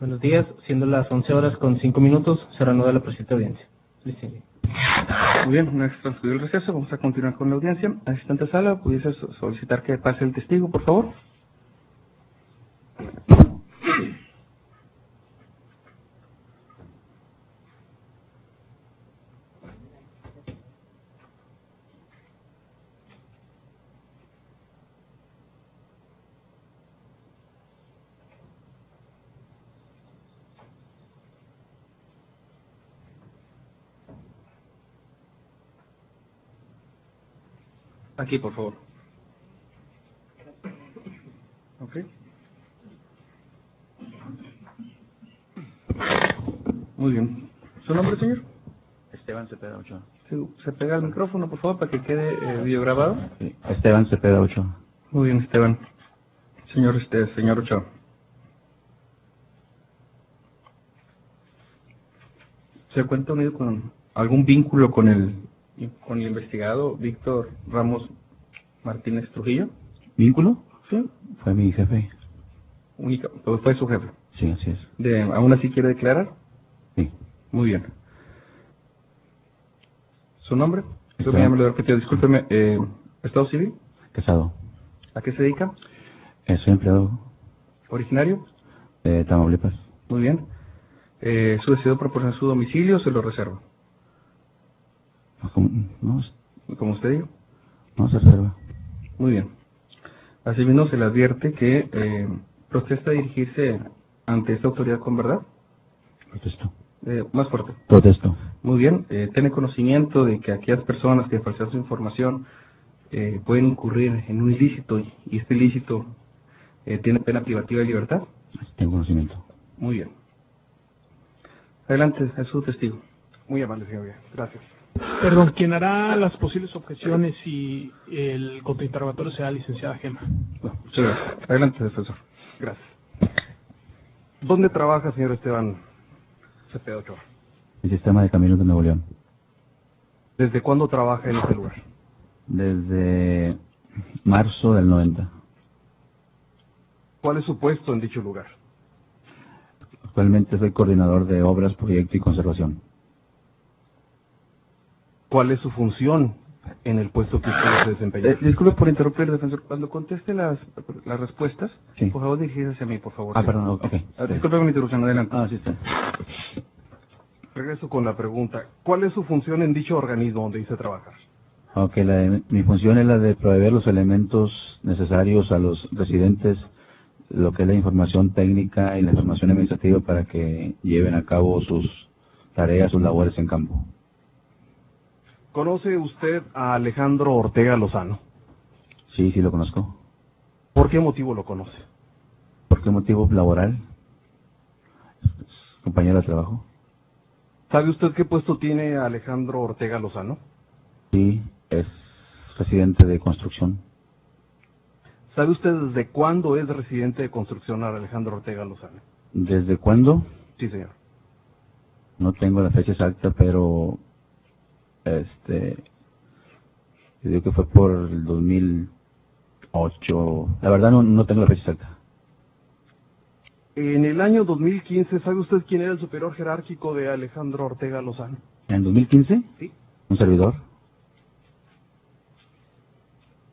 Buenos días, siendo las 11 horas con 5 minutos, se reanuda la presente audiencia. Licencia. Muy bien, una vez transcurrido el receso, vamos a continuar con la audiencia. Asistente sala, ¿pudiese solicitar que pase el testigo, por favor? Aquí, por favor. Ok. Muy bien. ¿Su nombre, señor? Esteban Cepeda Ochoa. Se pega el micrófono, por favor, para que quede videograbado. Sí. Esteban Cepeda Ochoa. Muy bien, Esteban. Señor Ochoa. ¿Se cuenta unido con algún vínculo con el investigado Víctor Ramos Martínez Trujillo? ¿Vínculo? Sí. Fue mi jefe. Pues fue su jefe. Sí, así es. ¿Aún así quiere declarar? Sí. Muy bien. ¿Su nombre? Yo Esteban. me lo he repetido, discúlpeme. ¿Estado civil? Casado. ¿A qué se dedica? Soy empleado ¿Originario? de Tamaulipas. Muy bien. ¿Su deseo proporciona su domicilio o se lo reserva? No, Como usted diga. no se reserva. Muy bien. Asimismo, se le advierte que protesta dirigirse ante esta autoridad con verdad. Protesto. Más fuerte. Protesto. Muy bien. ¿Tiene conocimiento de que aquellas personas que falsean su información pueden incurrir en un ilícito y este ilícito tiene pena privativa de libertad? Tengo conocimiento. Muy bien. Adelante, es su testigo. Muy amable, señor. Gracias. Perdón, ¿quién hará las posibles objeciones si el contrainterrogatorio sea licenciada Gema? No, muchas gracias. Adelante, defensor. Gracias. ¿Dónde trabaja, señor Esteban Cepeda Ochoa? El sistema de caminos de Nuevo León. ¿Desde cuándo trabaja en ese lugar? Desde marzo del 90. ¿Cuál es su puesto en dicho lugar? Actualmente soy coordinador de obras, proyecto y conservación. ¿Cuál es su función en el puesto que usted se desempeña? Disculpe por interrumpir, defensor. Cuando conteste las respuestas, Sí. por favor, diríjese hacia mí, por favor. Ah, Sí. perdón, ok. Disculpe mi interrupción, adelante. Ah, sí está. Regreso con la pregunta. ¿Cuál es su función en dicho organismo donde dice trabajar? Ok, mi función es la de proveer los elementos necesarios a los residentes, lo que es la información técnica y la información administrativa para que lleven a cabo sus tareas, sus labores en campo. ¿Conoce usted a Alejandro Ortega Lozano? Sí, sí lo conozco. ¿Por qué motivo lo conoce? ¿Por qué motivo laboral? Compañero de trabajo. ¿Sabe usted qué puesto tiene Alejandro Ortega Lozano? Sí, es residente de construcción. ¿Sabe usted desde cuándo es residente de construcción Alejandro Ortega Lozano? ¿Desde cuándo? Sí, señor. No tengo la fecha exacta, pero yo digo que fue por el 2008. La verdad no tengo la fecha exacta. En el año 2015, ¿sabe usted quién era el superior jerárquico de Alejandro Ortega Lozano? ¿En 2015? Sí. ¿Un servidor?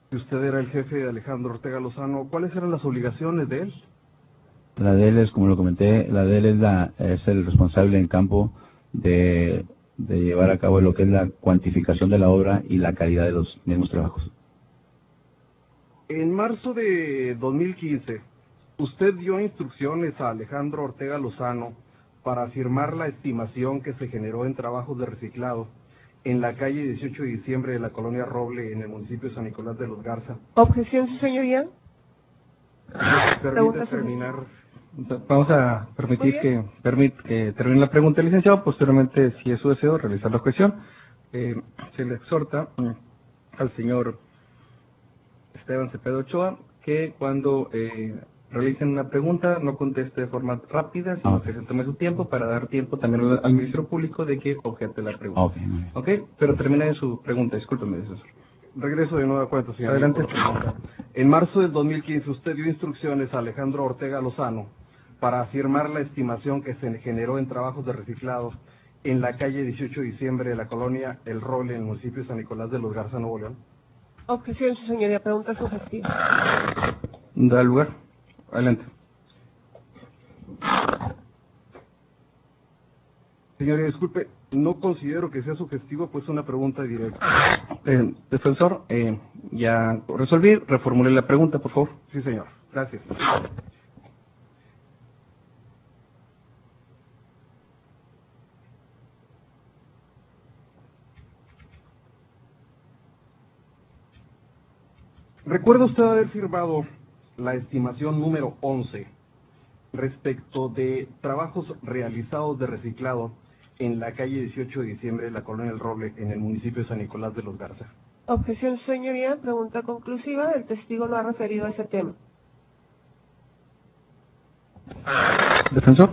Si usted era el jefe de Alejandro Ortega Lozano, ¿cuáles eran las obligaciones de él? La de él es, como lo comenté, la de él es el responsable en campo de llevar a cabo lo que es la cuantificación de la obra y la calidad de los mismos trabajos. En marzo de 2015, usted dio instrucciones a Alejandro Ortega Lozano para firmar la estimación que se generó en trabajos de reciclado en la calle 18 de diciembre de la colonia Roble, en el municipio de San Nicolás de los Garza. ¿Objeción, su señoría? Permite terminar. Vamos a permitir que termine la pregunta, licenciado. Posteriormente, si es su deseo, realizar la objeción. Se le exhorta al señor Esteban Cepeda Ochoa que cuando realicen una pregunta no conteste de forma rápida, sino que se tome su tiempo para dar tiempo también al Ministerio Público de que objete la pregunta. Ok, pero termine su pregunta, discúlpeme, defensor. Regreso de nuevo a cuenta, señor. Adelante. En marzo del 2015, usted dio instrucciones a Alejandro Ortega Lozano para firmar la estimación que se generó en trabajos de reciclado en la calle 18 de diciembre de la colonia El Roble, en el municipio de San Nicolás de los Garza, Nuevo León? Objeción, su señoría. Pregunta sugestiva. Da lugar. Adelante. Señoría, disculpe, no considero que sea sugestivo, pues una pregunta directa. Defensor, ya resolví. Reformulé la pregunta, por favor. Sí, señor. Gracias. ¿Recuerda usted haber firmado la estimación número 11 respecto de trabajos realizados de reciclado en la calle 18 de diciembre de la colonia El Roble, en el municipio de San Nicolás de los Garza? Objeción, su señoría. Pregunta conclusiva. El testigo no ha referido a ese tema. Defensor.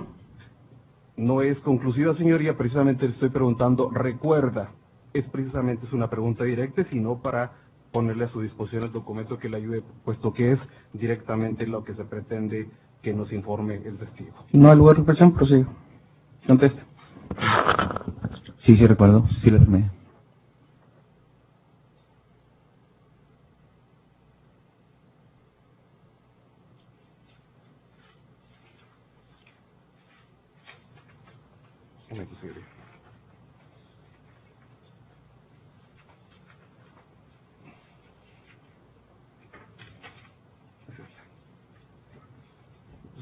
No es conclusiva, señoría, precisamente le estoy preguntando, recuerda, es una pregunta directa, sino para ponerle a su disposición el documento que le ayude, puesto que es directamente lo que se pretende que nos informe el testigo. No hay lugar de reflexión, prosigo. Conteste. Sí, sí recuerdo, sí lo firmé. Un momento, señoría.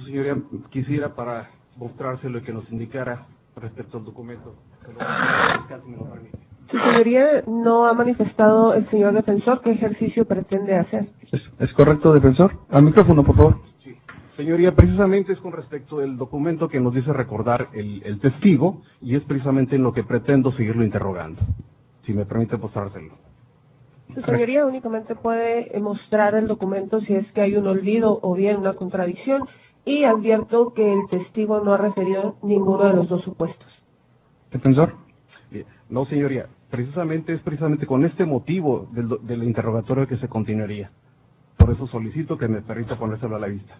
Señoría, quisiera para mostrárselo y que nos indicara respecto al documento. Si me lo permite. Su señoría, no ha manifestado el señor defensor qué ejercicio pretende hacer. ¿Es correcto, defensor? Al micrófono, por favor. Sí. Señoría, precisamente es con respecto del documento que nos dice recordar el testigo, y es precisamente en lo que pretendo seguirlo interrogando. Si me permite mostrárselo. Su señoría únicamente puede mostrar el documento si es que hay un olvido o bien una contradicción, y advierto que el testigo no ha referido ninguno de los dos supuestos. Defensor. Bien. No, señoría, es precisamente con este motivo del interrogatorio que se continuaría. Por eso solicito que me permita ponérselo a la vista.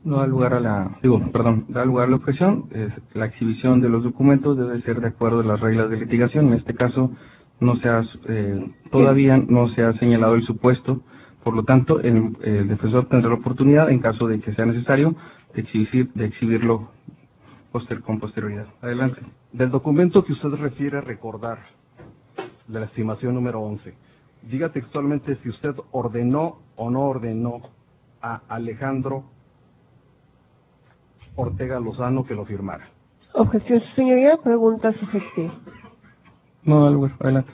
No da lugar a da lugar a la objeción. La exhibición de los documentos debe ser de acuerdo a las reglas de litigación. En este caso, todavía no se ha señalado el supuesto. Por lo tanto, el defensor tendrá la oportunidad, en caso de que sea necesario, de exhibirlo con posterioridad. Adelante. Del documento que usted refiere a recordar, de la estimación número 11, diga textualmente si usted ordenó o no ordenó a Alejandro Ortega Lozano que lo firmara. Objeción, su señoría. Pregunta sugestiva. No da lugar. Adelante.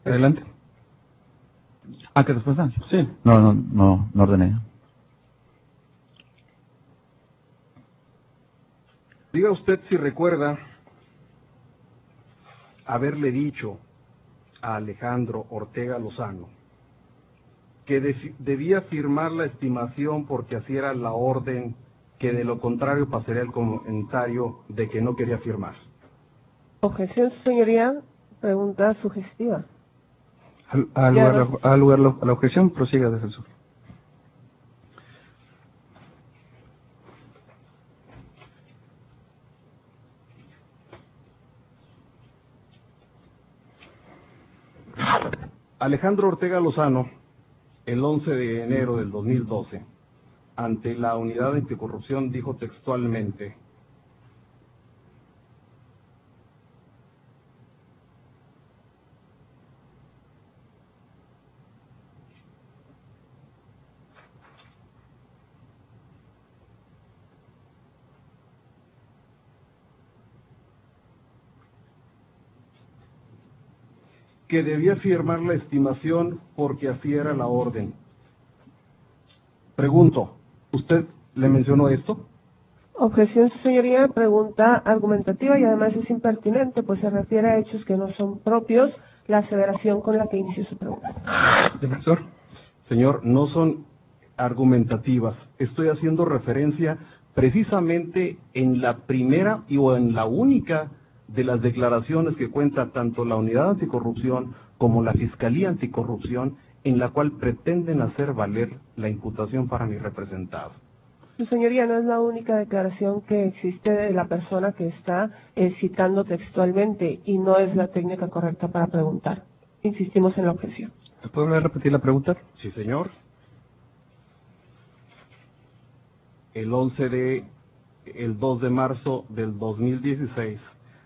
Adelante. ¿Qué respuesta? Sí. No ordené. Diga usted si recuerda haberle dicho a Alejandro Ortega Lozano que debía firmar la estimación porque así era la orden, que de lo contrario pasaría el comentario de que no quería firmar. Objeción, su señoría. Pregunta sugestiva. Al lugar la objeción, prosiga, defensor. Alejandro Ortega Lozano, el 11 de enero del 2012, ante la Unidad Anticorrupción, dijo textualmente: que debía firmar la estimación porque así era la orden. Pregunto, ¿usted le mencionó esto? Objeción, su señoría, pregunta argumentativa y además es impertinente, pues se refiere a hechos que no son propios la aseveración con la que inició su pregunta. Defensor. Señor, no son argumentativas. Estoy haciendo referencia precisamente en la primera o en la única de las declaraciones que cuenta tanto la Unidad Anticorrupción como la Fiscalía Anticorrupción, en la cual pretenden hacer valer la imputación para mi representado. Su señoría, no es la única declaración que existe de la persona que está citando textualmente y no es la técnica correcta para preguntar. Insistimos en la objeción. ¿Puede volver a repetir la pregunta? Sí, señor. El 2 de marzo del 2016,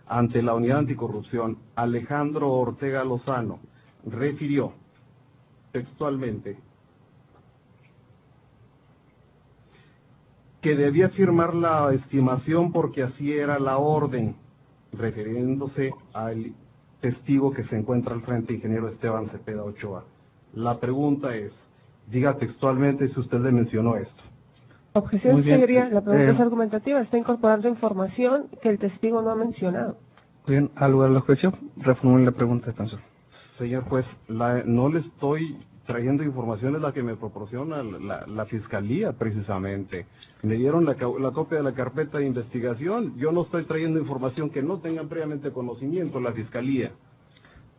ante la Unidad Anticorrupción, Alejandro Ortega Lozano refirió textualmente que debía firmar la estimación porque así era la orden, refiriéndose al testigo que se encuentra al frente, ingeniero Esteban Cepeda Ochoa. La pregunta es, diga textualmente si usted le mencionó esto. Objeción, Muy bien. señoría, la pregunta es argumentativa, está incorporando información que el testigo no ha mencionado. Bien, al lugar la objeción, reformule la pregunta, defensor. Señor juez, no le estoy trayendo información, es la que me proporciona la Fiscalía precisamente. Me dieron la copia de la carpeta de investigación, yo no estoy trayendo información que no tengan previamente conocimiento la Fiscalía.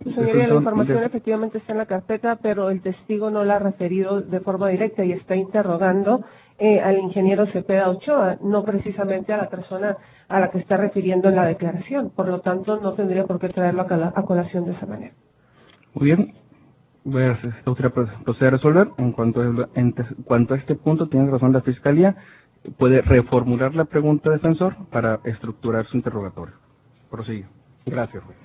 Su señoría, la información efectivamente está en la carpeta, pero el testigo no la ha referido de forma directa y está interrogando al ingeniero Cepeda Ochoa, no precisamente a la persona a la que está refiriendo en la declaración. Por lo tanto, no tendría por qué traerlo a colación de esa manera. Muy bien. Voy a proceder a resolver. En cuanto a este punto, tiene razón la Fiscalía. Puede reformular la pregunta, defensor, para estructurar su interrogatorio. Prosigue. Gracias, juez.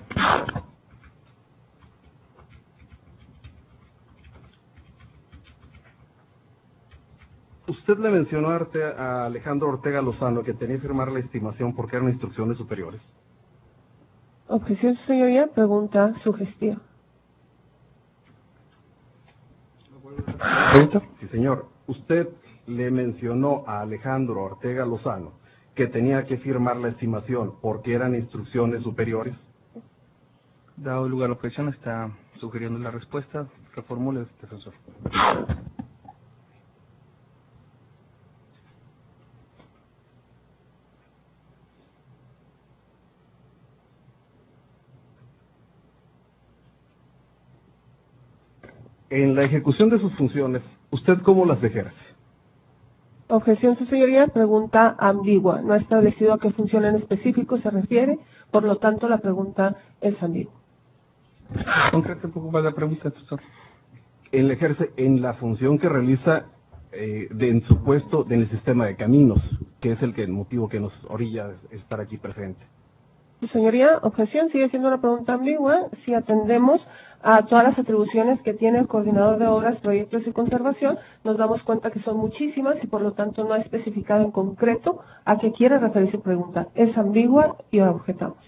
Usted le mencionó a Alejandro Ortega Lozano que tenía que firmar la estimación porque eran instrucciones superiores. Objeción, su señoría, pregunta sugestiva. ¿Pregunta? Sí, señor. Usted le mencionó a Alejandro Ortega Lozano que tenía que firmar la estimación porque eran instrucciones superiores. Dado lugar a la objeción, está sugiriendo la respuesta. Reformule, defensor. En la ejecución de sus funciones, ¿usted cómo las ejerce? Objeción, su señoría, pregunta ambigua. No ha establecido a qué función en específico se refiere, por lo tanto la pregunta es ambigua. Concrete un poco más la pregunta, defensor. Él la ejerce en la función que realiza en su puesto en el sistema de caminos, que es el motivo que nos orilla a estar aquí presente. Su señoría, objeción, sigue siendo una pregunta ambigua. Si atendemos a todas las atribuciones que tiene el coordinador de obras, proyectos y conservación, nos damos cuenta que son muchísimas y por lo tanto no ha especificado en concreto a qué quiere referir su pregunta. Es ambigua y objetamos.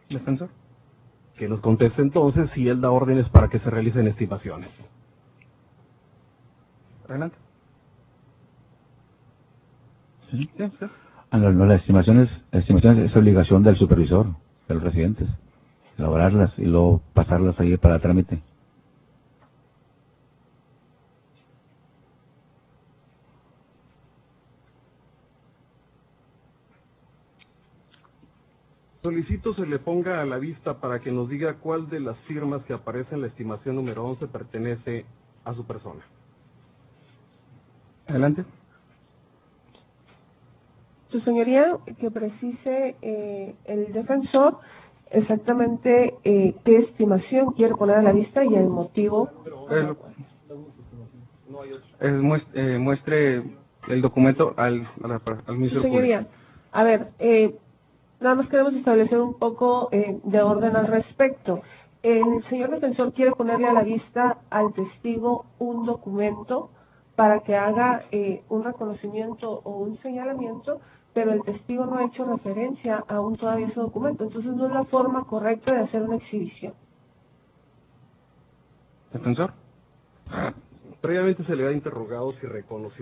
Defensor. Que nos conteste entonces si él da órdenes para que se realicen estimaciones. Adelante. ¿Sí? Sí, sí. No, la estimación es obligación del supervisor, de los residentes, elaborarlas y luego pasarlas ahí para trámite. Solicito se le ponga a la vista para que nos diga cuál de las firmas que aparece en la estimación número 11 pertenece a su persona. Adelante. Su señoría, que precise el defensor exactamente qué estimación quiere poner a la vista y el motivo. Muestre el documento al Ministerio Su señoría, Público. a ver, nada más queremos establecer un poco de orden al respecto. El señor defensor quiere ponerle a la vista al testigo un documento para que haga un reconocimiento o un señalamiento, pero el testigo no ha hecho referencia aún todavía a ese documento, entonces no es la forma correcta de hacer una exhibición. Defensor. Previamente se le había interrogado si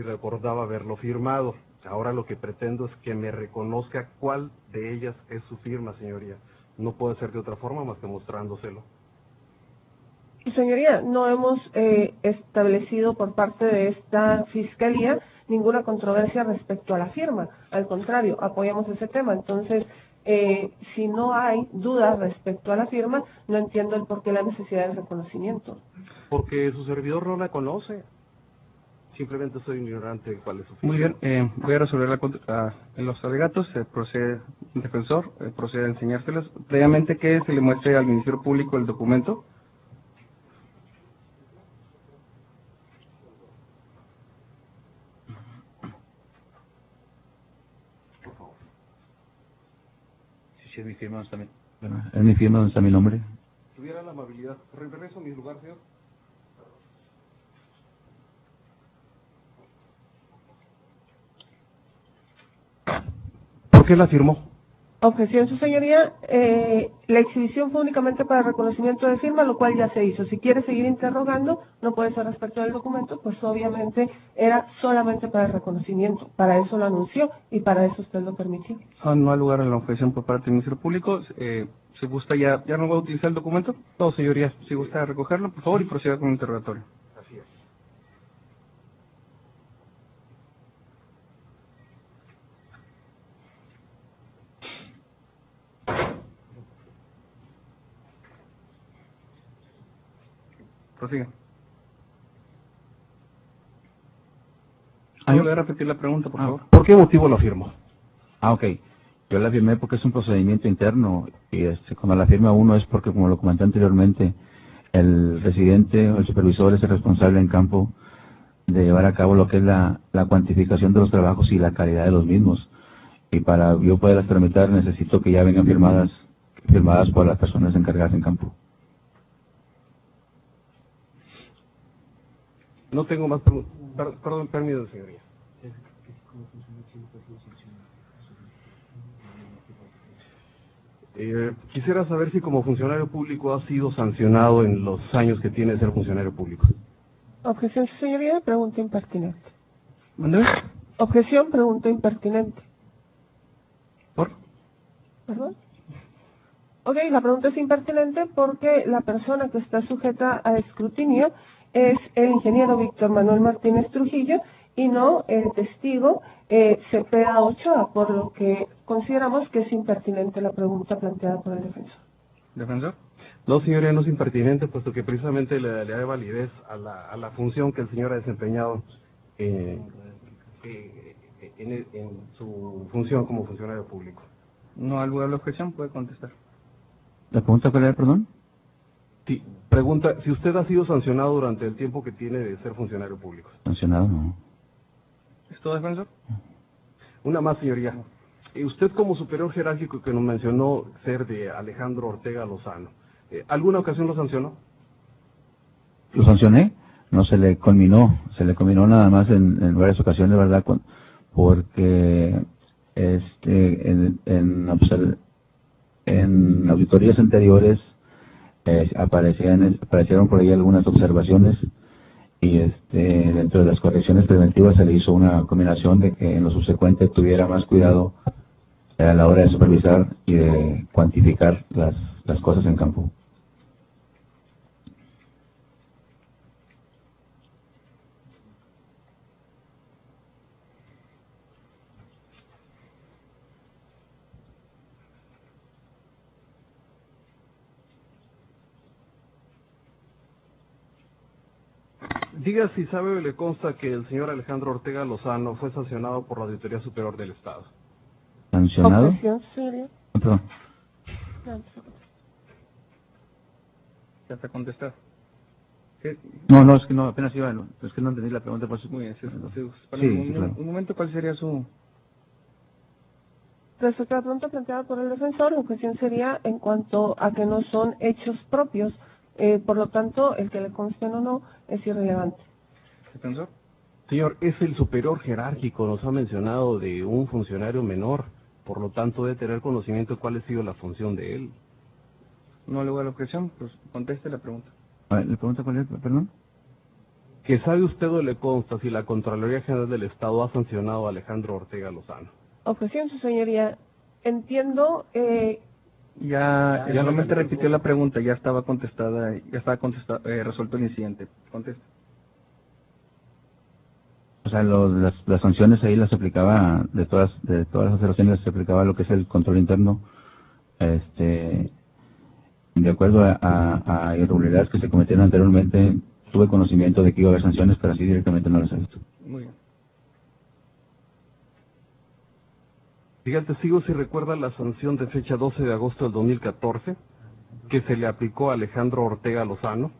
recordaba haberlo firmado. Ahora lo que pretendo es que me reconozca cuál de ellas es su firma, señoría. No puede ser de otra forma más que mostrándoselo. Señoría, no hemos establecido por parte de esta fiscalía ninguna controversia respecto a la firma. Al contrario, apoyamos ese tema. Entonces, si no hay dudas respecto a la firma, no entiendo el por qué la necesidad del reconocimiento. Porque su servidor no la conoce. Simplemente soy ignorante de cuál es su firma. Muy bien, voy a resolver en los alegatos. Procede el defensor, procede a enseñárselos. Previamente que se le muestre al Ministerio Público el documento. Si es mi firma, ¿dónde está mi... ¿Es mi firma donde está mi nombre? Tuviera la amabilidad. Regreso a mi lugar, señor. ¿Por qué la firmó? Objeción, su señoría. La exhibición fue únicamente para reconocimiento de firma, lo cual ya se hizo. Si quiere seguir interrogando, no puede ser respecto del documento, pues obviamente era solamente para el reconocimiento. Para eso lo anunció y para eso usted lo permitió. No hay lugar en la objeción por parte del Ministerio Público. Si gusta, ¿ya no va a utilizar el documento? No, señoría. Si gusta recogerlo, por favor, y proceda con el interrogatorio. Así es. Prosiga. Ah, yo- Voy a repetir la pregunta, por favor. ¿Por qué motivo lo firmó? Ok. Yo la firmé porque es un procedimiento interno y cuando la firma uno es porque, como lo comenté anteriormente, el residente o el supervisor es el responsable en campo de llevar a cabo lo que es la cuantificación de los trabajos y la calidad de los mismos. Y para yo poderlas tramitar necesito que ya vengan firmadas por las personas encargadas en campo. No tengo más preguntas. Perdón, permiso, señoría. Quisiera saber si como funcionario público ha sido sancionado en los años que tiene de ser funcionario público. Objeción, su señoría. Pregunta impertinente. ¿Mándeme? Objeción, pregunta impertinente. ¿Por? ¿Perdón? Ok, la pregunta es impertinente porque la persona que está sujeta a escrutinio es el ingeniero Víctor Manuel Martínez Trujillo y no el testigo Cepeda Ochoa, por lo que consideramos que es impertinente la pregunta planteada por el defensor. ¿Defensor? No, señoría, no es impertinente, puesto que precisamente le da validez a la función que el señor ha desempeñado en su función como funcionario público. No hay lugar a la objeción, puede contestar. ¿La pregunta cuál era, perdón? Sí, pregunta, si usted ha sido sancionado durante el tiempo que tiene de ser funcionario público. Sancionado, no. ¿Es todo, defensor? Una más, señoría. Usted como superior jerárquico que nos mencionó ser de Alejandro Ortega Lozano, ¿alguna ocasión lo sancionó? ¿Lo sancioné? No, se le conminó nada más en varias ocasiones, ¿verdad? Porque en auditorías anteriores aparecieron por ahí algunas observaciones y dentro de las correcciones preventivas se le hizo una combinación de que en lo subsecuente tuviera más cuidado a la hora de supervisar y de cuantificar las cosas en campo. Diga si sabe o le consta que el señor Alejandro Ortega Lozano fue sancionado por la Auditoría Superior del Estado. ¿Sancionado? Objeción seria. Perdón. Ya está contestado. No, no, es que no, apenas iba, no, es que no entendí la pregunta. Pues, Muy bien, claro. Un momento, ¿cuál sería su...? Respecto a la pregunta planteada por el defensor, la objeción sería en cuanto a que no son hechos propios, por lo tanto, el que le consten o no es irrelevante. ¿Defensor? Señor, es el superior jerárquico, nos ha mencionado de un funcionario menor, por lo tanto debe tener conocimiento de cuál ha sido la función de él. No le voy a la objeción, pues conteste la pregunta. A ver, ¿le pregunta cuál es? Perdón. ¿Que sabe usted o le consta si la Contraloría General del Estado ha sancionado a Alejandro Ortega Lozano? Objeción, su señoría. Entiendo, Ya solamente repitió la pregunta, ya estaba contestada, resuelto el incidente. Conteste. O sea, las sanciones ahí las aplicaba, de todas las observaciones se aplicaba lo que es el control interno, de acuerdo a irregularidades que se cometieron anteriormente. Tuve conocimiento de que iba a haber sanciones, pero así directamente no las he visto. Muy bien. Fíjate, sigo si recuerda la sanción de fecha 12 de agosto del 2014 que se le aplicó a Alejandro Ortega Lozano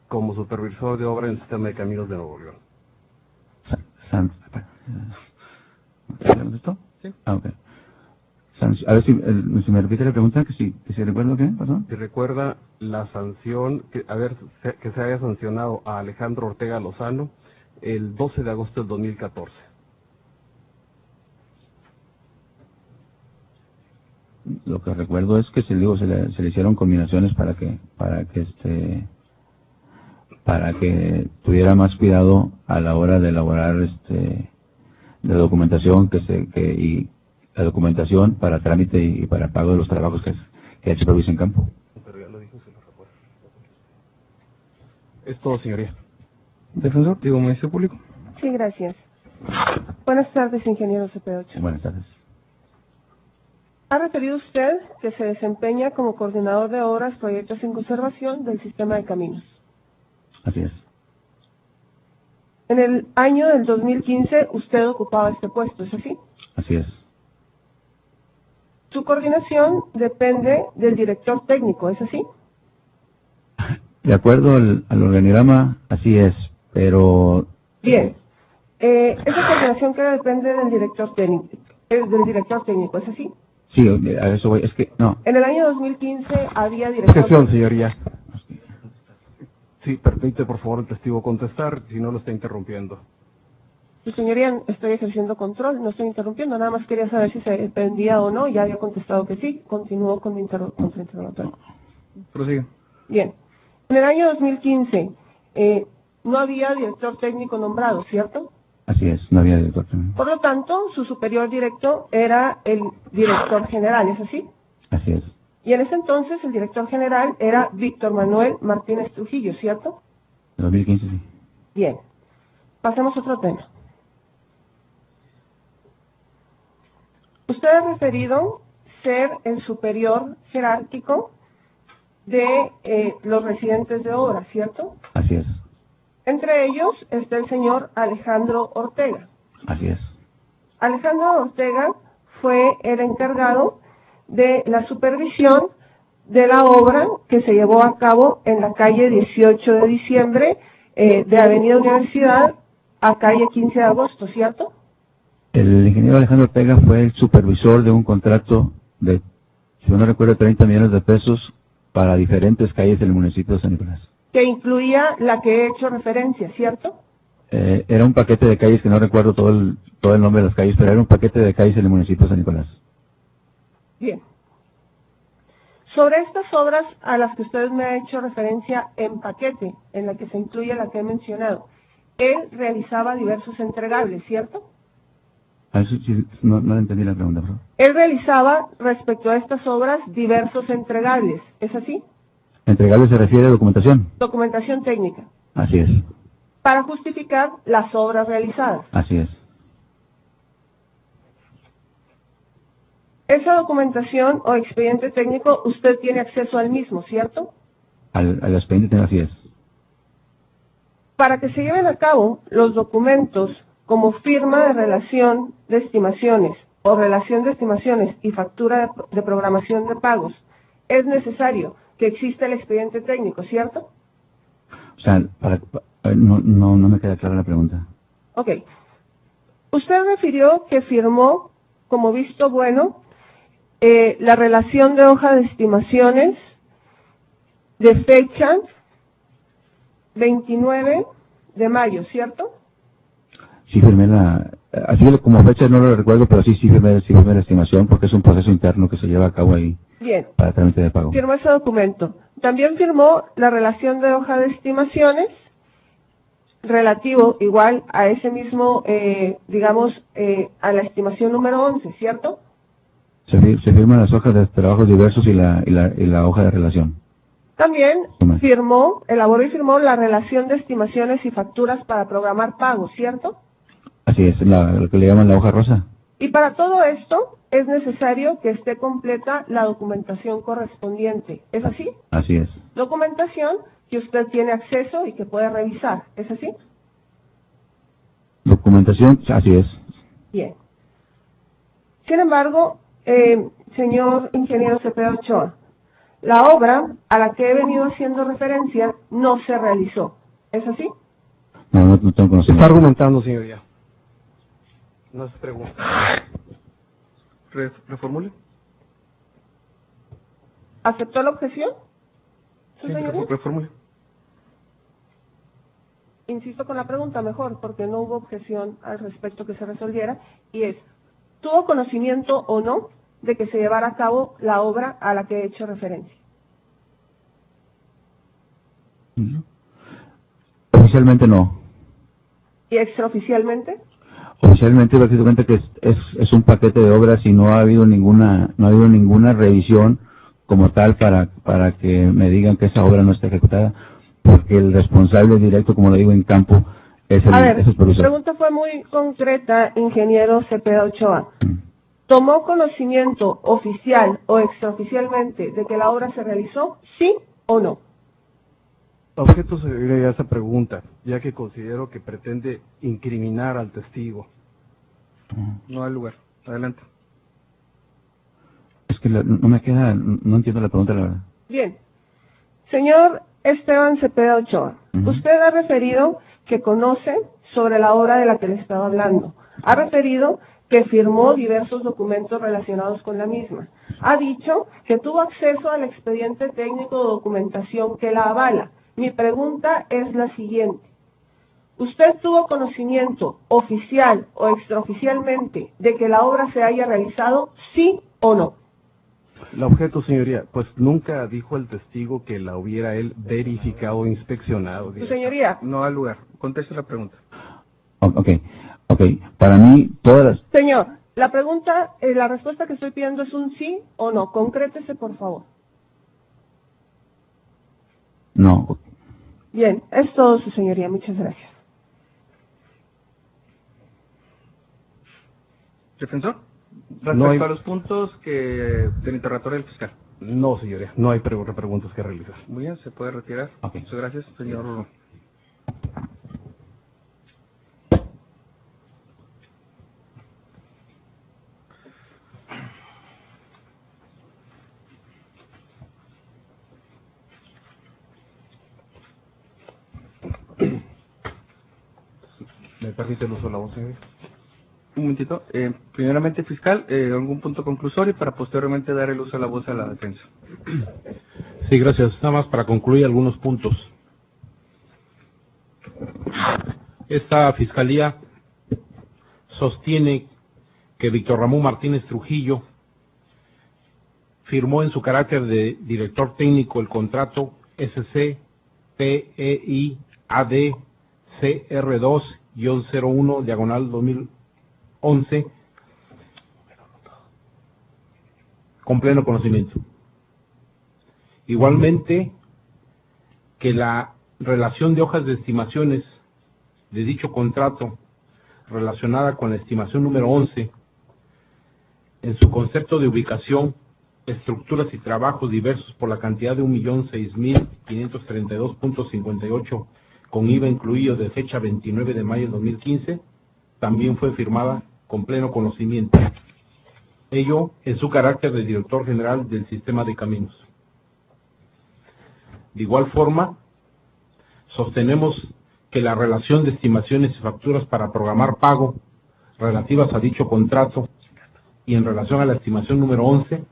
como supervisor de obra en el sistema de caminos de Nuevo León. ¿Le contestó? Sí. Ah, ok. A ver si me repite la pregunta, que si recuerdo qué pasó. Si recuerda la sanción, que se haya sancionado a Alejandro Ortega Lozano el 12 de agosto del 2014. Lo que recuerdo es que se le hicieron combinaciones para que tuviera más cuidado a la hora de elaborar la documentación y la documentación para trámite y para pago de los trabajos que ha hecho Provis en campo. Pero ya lo dijo, se lo recuerdo. Es todo, señoría. Defensor, digo, Ministerio Público. sí, gracias. Buenas tardes, ingeniero CP8. Buenas tardes. Ha referido usted que se desempeña como coordinador de obras, proyectos en conservación del sistema de caminos. Así es. En el año del 2015 usted ocupaba este puesto, ¿es así? Así es. Su coordinación depende del director técnico, ¿es así? De acuerdo al organigrama, así es, pero... Bien. Esa coordinación que depende del director técnico, ¿es así? Sí, a eso voy, es que no. En el año 2015 había director... Objeción, señoría. Sí, permite por favor el testigo contestar, si no lo está interrumpiendo. Su señoría, estoy ejerciendo control, no estoy interrumpiendo, nada más quería saber si se dependía o no, ya había contestado que sí, continúo con mi interrogatorio. Prosigue. Bien. En el año 2015 no había director técnico nombrado, ¿cierto? Así es, no había director técnico. Por lo tanto, su superior directo era el director general, ¿es así? Así es. Y en ese entonces el director general era Víctor Manuel Martínez Trujillo, ¿cierto? En 2015 sí. Bien. Pasemos a otro tema. Usted ha referido ser el superior jerárquico de los residentes de obra, ¿cierto? Así es. Entre ellos está el señor Alejandro Ortega. Así es. Alejandro Ortega fue el encargado de la supervisión de la obra que se llevó a cabo en la calle 18 de diciembre de Avenida Universidad a calle 15 de agosto, ¿cierto? El ingeniero Alejandro Ortega fue el supervisor de un contrato de, si no recuerdo, 30 millones de pesos para diferentes calles del municipio de San Nicolás. Que incluía la que he hecho referencia, ¿cierto? Era un paquete de calles que no recuerdo todo el nombre de las calles, pero era un paquete de calles en el municipio de San Nicolás. Bien. Sobre estas obras a las que usted me ha hecho referencia en paquete, en la que se incluye la que he mencionado, él realizaba diversos entregables, ¿cierto? A eso sí, no entendí la pregunta, por favor. Él realizaba, respecto a estas obras, diversos entregables, ¿es así? Entregable se refiere a documentación. Documentación técnica, Así es. para justificar las obras realizadas. Así es. Esa documentación o expediente técnico, usted tiene acceso al mismo, ¿cierto? Al expediente así es. Para que se lleven a cabo los documentos como firma de relación de estimaciones o relación de estimaciones y factura de programación de pagos, es necesario que exista el expediente técnico, ¿cierto? O sea, no me queda clara la pregunta. Ok. Usted refirió que firmó como visto bueno la relación de hoja de estimaciones de fecha 29 de mayo, ¿cierto? Sí firmé así como fecha no lo recuerdo, pero sí firmé la estimación porque es un proceso interno que se lleva a cabo ahí. Bien. Para trámite de pago. Firmó ese documento. También firmó la relación de hoja de estimaciones relativo igual a ese mismo, a la estimación número 11, ¿cierto? Se firman las hojas de trabajos diversos y la hoja de relación. También elaboró y firmó la relación de estimaciones y facturas para programar pagos, ¿cierto? Así es, lo que le llaman la hoja rosa. Y para todo esto es necesario que esté completa la documentación correspondiente, ¿es así? Así es. Documentación que usted tiene acceso y que puede revisar, ¿es así? Documentación, así es. Bien. Sin embargo, señor ingeniero Cepeda Ochoa, la obra a la que he venido haciendo referencia no se realizó, ¿es así? No tengo conocimiento. Está argumentando, señoría. No se pregunta. ¿Reformule? ¿Aceptó la objeción? ¿Su Sí, señoría? reformule. Insisto con la pregunta mejor, porque no hubo objeción al respecto que se resolviera, y es, ¿tuvo conocimiento o no de que se llevara a cabo la obra a la que he hecho referencia? Oficialmente no. ¿Y extraoficialmente? Oficialmente prácticamente que es un paquete de obras y no ha habido ninguna revisión como tal para que me digan que esa obra no está ejecutada, porque el responsable directo, como lo digo, en campo es el mi pregunta fue muy concreta, ingeniero Cepeda Ochoa. ¿Tomó conocimiento oficial o extraoficialmente de que la obra se realizó, sí o no? Objeto señoría a esa pregunta, ya que considero que pretende incriminar al testigo. No hay lugar. Adelante. Es que no entiendo la pregunta, la verdad. Bien. Señor Esteban Cepeda Ochoa, usted ha referido que conoce sobre la obra de la que le estaba hablando. Ha referido que firmó diversos documentos relacionados con la misma. Ha dicho que tuvo acceso al expediente técnico de documentación que la avala. Mi pregunta es la siguiente. ¿Usted tuvo conocimiento oficial o extraoficialmente de que la obra se haya realizado, sí o no? El objeto, señoría, pues nunca dijo el testigo que la hubiera él verificado o inspeccionado. Su señoría. No hay lugar. Conteste la pregunta. Ok. Para mí, todas las... Señor, la pregunta, la respuesta que estoy pidiendo es un sí o no. Concrétese, por favor. No. Bien, es todo, su señoría. Muchas gracias. ¿Defensor? No Respecto hay- a los puntos del interrogatorio del fiscal. No, señoría, no hay preguntas que realizar. Muy bien, se puede retirar. Ok. Muchas gracias, señor. ¿Me permite el uso de la voz, señoría? Un momentito. Primeramente, fiscal, algún punto conclusorio para posteriormente dar el uso de la voz a la defensa. Sí, gracias. Nada más para concluir algunos puntos. Esta fiscalía sostiene que Víctor Ramón Martínez Trujillo firmó en su carácter de director técnico el contrato SC-PEIAD-CR2-01/2011 con pleno conocimiento. Igualmente, que la relación de hojas de estimaciones de dicho contrato relacionada con la estimación número 11 en su concepto de ubicación, estructuras y trabajos diversos por la cantidad de 1.006.532.58 con IVA incluido de fecha 29 de mayo de 2015, también fue firmada con pleno conocimiento. Ello en su carácter de director general del sistema de caminos. De igual forma, sostenemos que la relación de estimaciones y facturas para programar pago relativas a dicho contrato y en relación a la estimación número 11,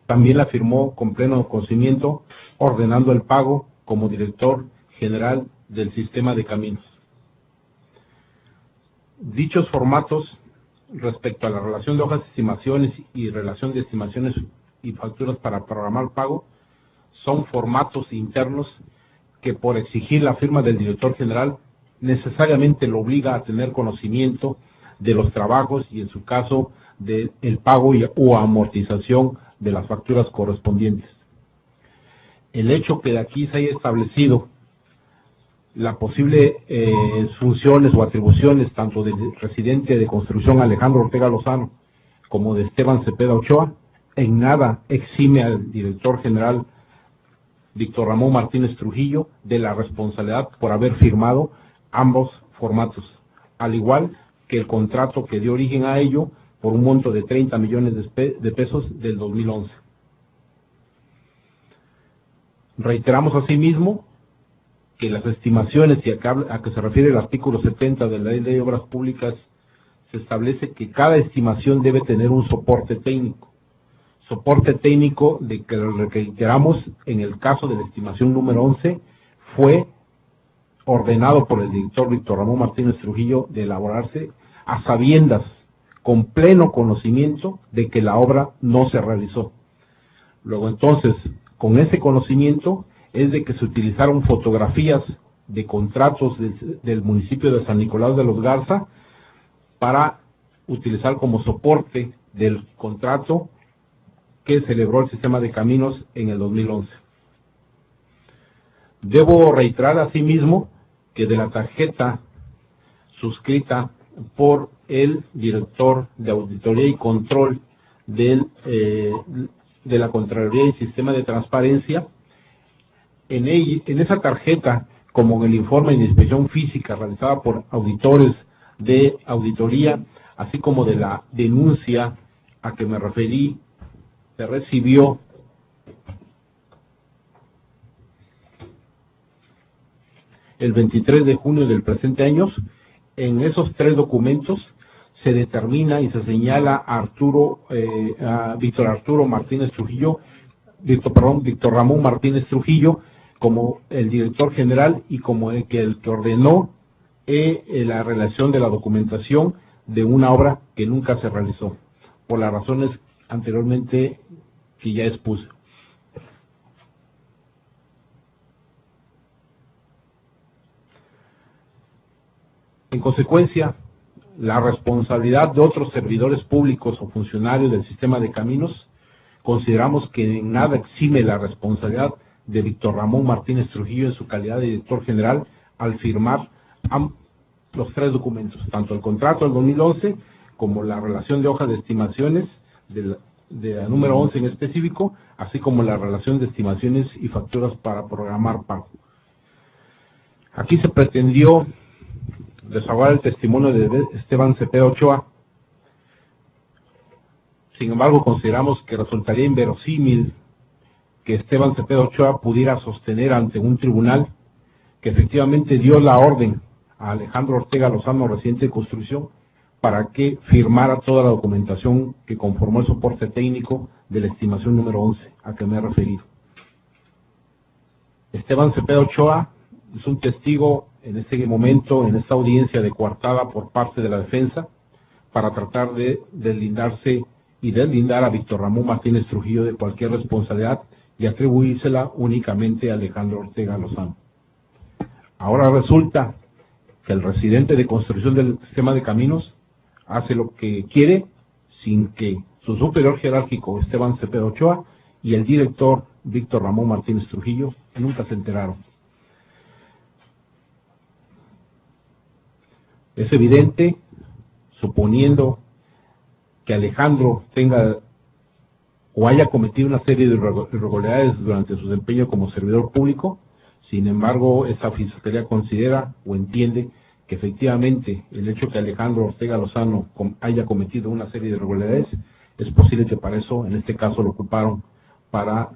también la firmó con pleno conocimiento, ordenando el pago como director general del sistema de caminos. Dichos formatos respecto a la relación de hojas de estimaciones y relación de estimaciones y facturas para programar pago son formatos internos que por exigir la firma del director general necesariamente lo obliga a tener conocimiento de los trabajos y en su caso del pago o amortización de las facturas correspondientes. El hecho que de aquí se haya establecido la posible funciones o atribuciones tanto del residente de construcción Alejandro Ortega Lozano como de Esteban Cepeda Ochoa en nada exime al director general Víctor Ramón Martínez Trujillo de la responsabilidad por haber firmado ambos formatos, al igual que el contrato que dio origen a ello por un monto de 30 millones de pesos del 2011. Reiteramos asimismo que las estimaciones y a que se refiere el artículo 70 de la Ley de Obras Públicas se establece que cada estimación debe tener un soporte técnico. Soporte técnico de que lo reiteramos en el caso de la estimación número 11 fue ordenado por el director Víctor Ramón Martínez Trujillo de elaborarse a sabiendas, con pleno conocimiento de que la obra no se realizó. Luego entonces, con ese conocimiento es de que se utilizaron fotografías de contratos del municipio de San Nicolás de los Garza para utilizar como soporte del contrato que celebró el sistema de caminos en el 2011. Debo reiterar asimismo que de la tarjeta suscrita por el director de auditoría y control de la Contraloría y Sistema de Transparencia, en esa tarjeta, como en el informe de inspección física realizada por auditores de auditoría, así como de la denuncia a que me referí, se recibió el 23 de junio del presente año. En esos tres documentos se determina y se señala a Víctor Martínez Trujillo, Víctor Ramón Martínez Trujillo como el director general y como el que ordenó la relación de la documentación de una obra que nunca se realizó, por las razones anteriormente que ya expuse. En consecuencia, la responsabilidad de otros servidores públicos o funcionarios del sistema de caminos, consideramos que en nada exime la responsabilidad de Víctor Ramón Martínez Trujillo en su calidad de director general al firmar los tres documentos, tanto el contrato del 2011 como la relación de hojas de estimaciones de la número 11 en específico, así como la relación de estimaciones y facturas para programar pago. Aquí se pretendió desahogar el testimonio de Esteban Cepeda Ochoa. Sin embargo, consideramos que resultaría inverosímil que Esteban Cepeda Ochoa pudiera sostener ante un tribunal que efectivamente dio la orden a Alejandro Ortega Lozano, residente de construcción, para que firmara toda la documentación que conformó el soporte técnico de la estimación número 11 a que me he referido. Esteban Cepeda Ochoa es un testigo en este momento, en esta audiencia de coartada por parte de la defensa, para tratar de deslindarse y deslindar a Víctor Ramón Martínez Trujillo de cualquier responsabilidad y atribuírsela únicamente a Alejandro Ortega Lozano. Ahora resulta que el residente de construcción del sistema de caminos hace lo que quiere sin que su superior jerárquico Esteban Cepeda Ochoa y el director Víctor Ramón Martínez Trujillo nunca se enteraron. Es evidente, suponiendo que Alejandro tenga o haya cometido una serie de irregularidades durante su desempeño como servidor público, Sin embargo, esta fiscalía considera o entiende que efectivamente el hecho que Alejandro Ortega Lozano haya cometido una serie de irregularidades, es posible que para eso, en este caso, lo ocuparon para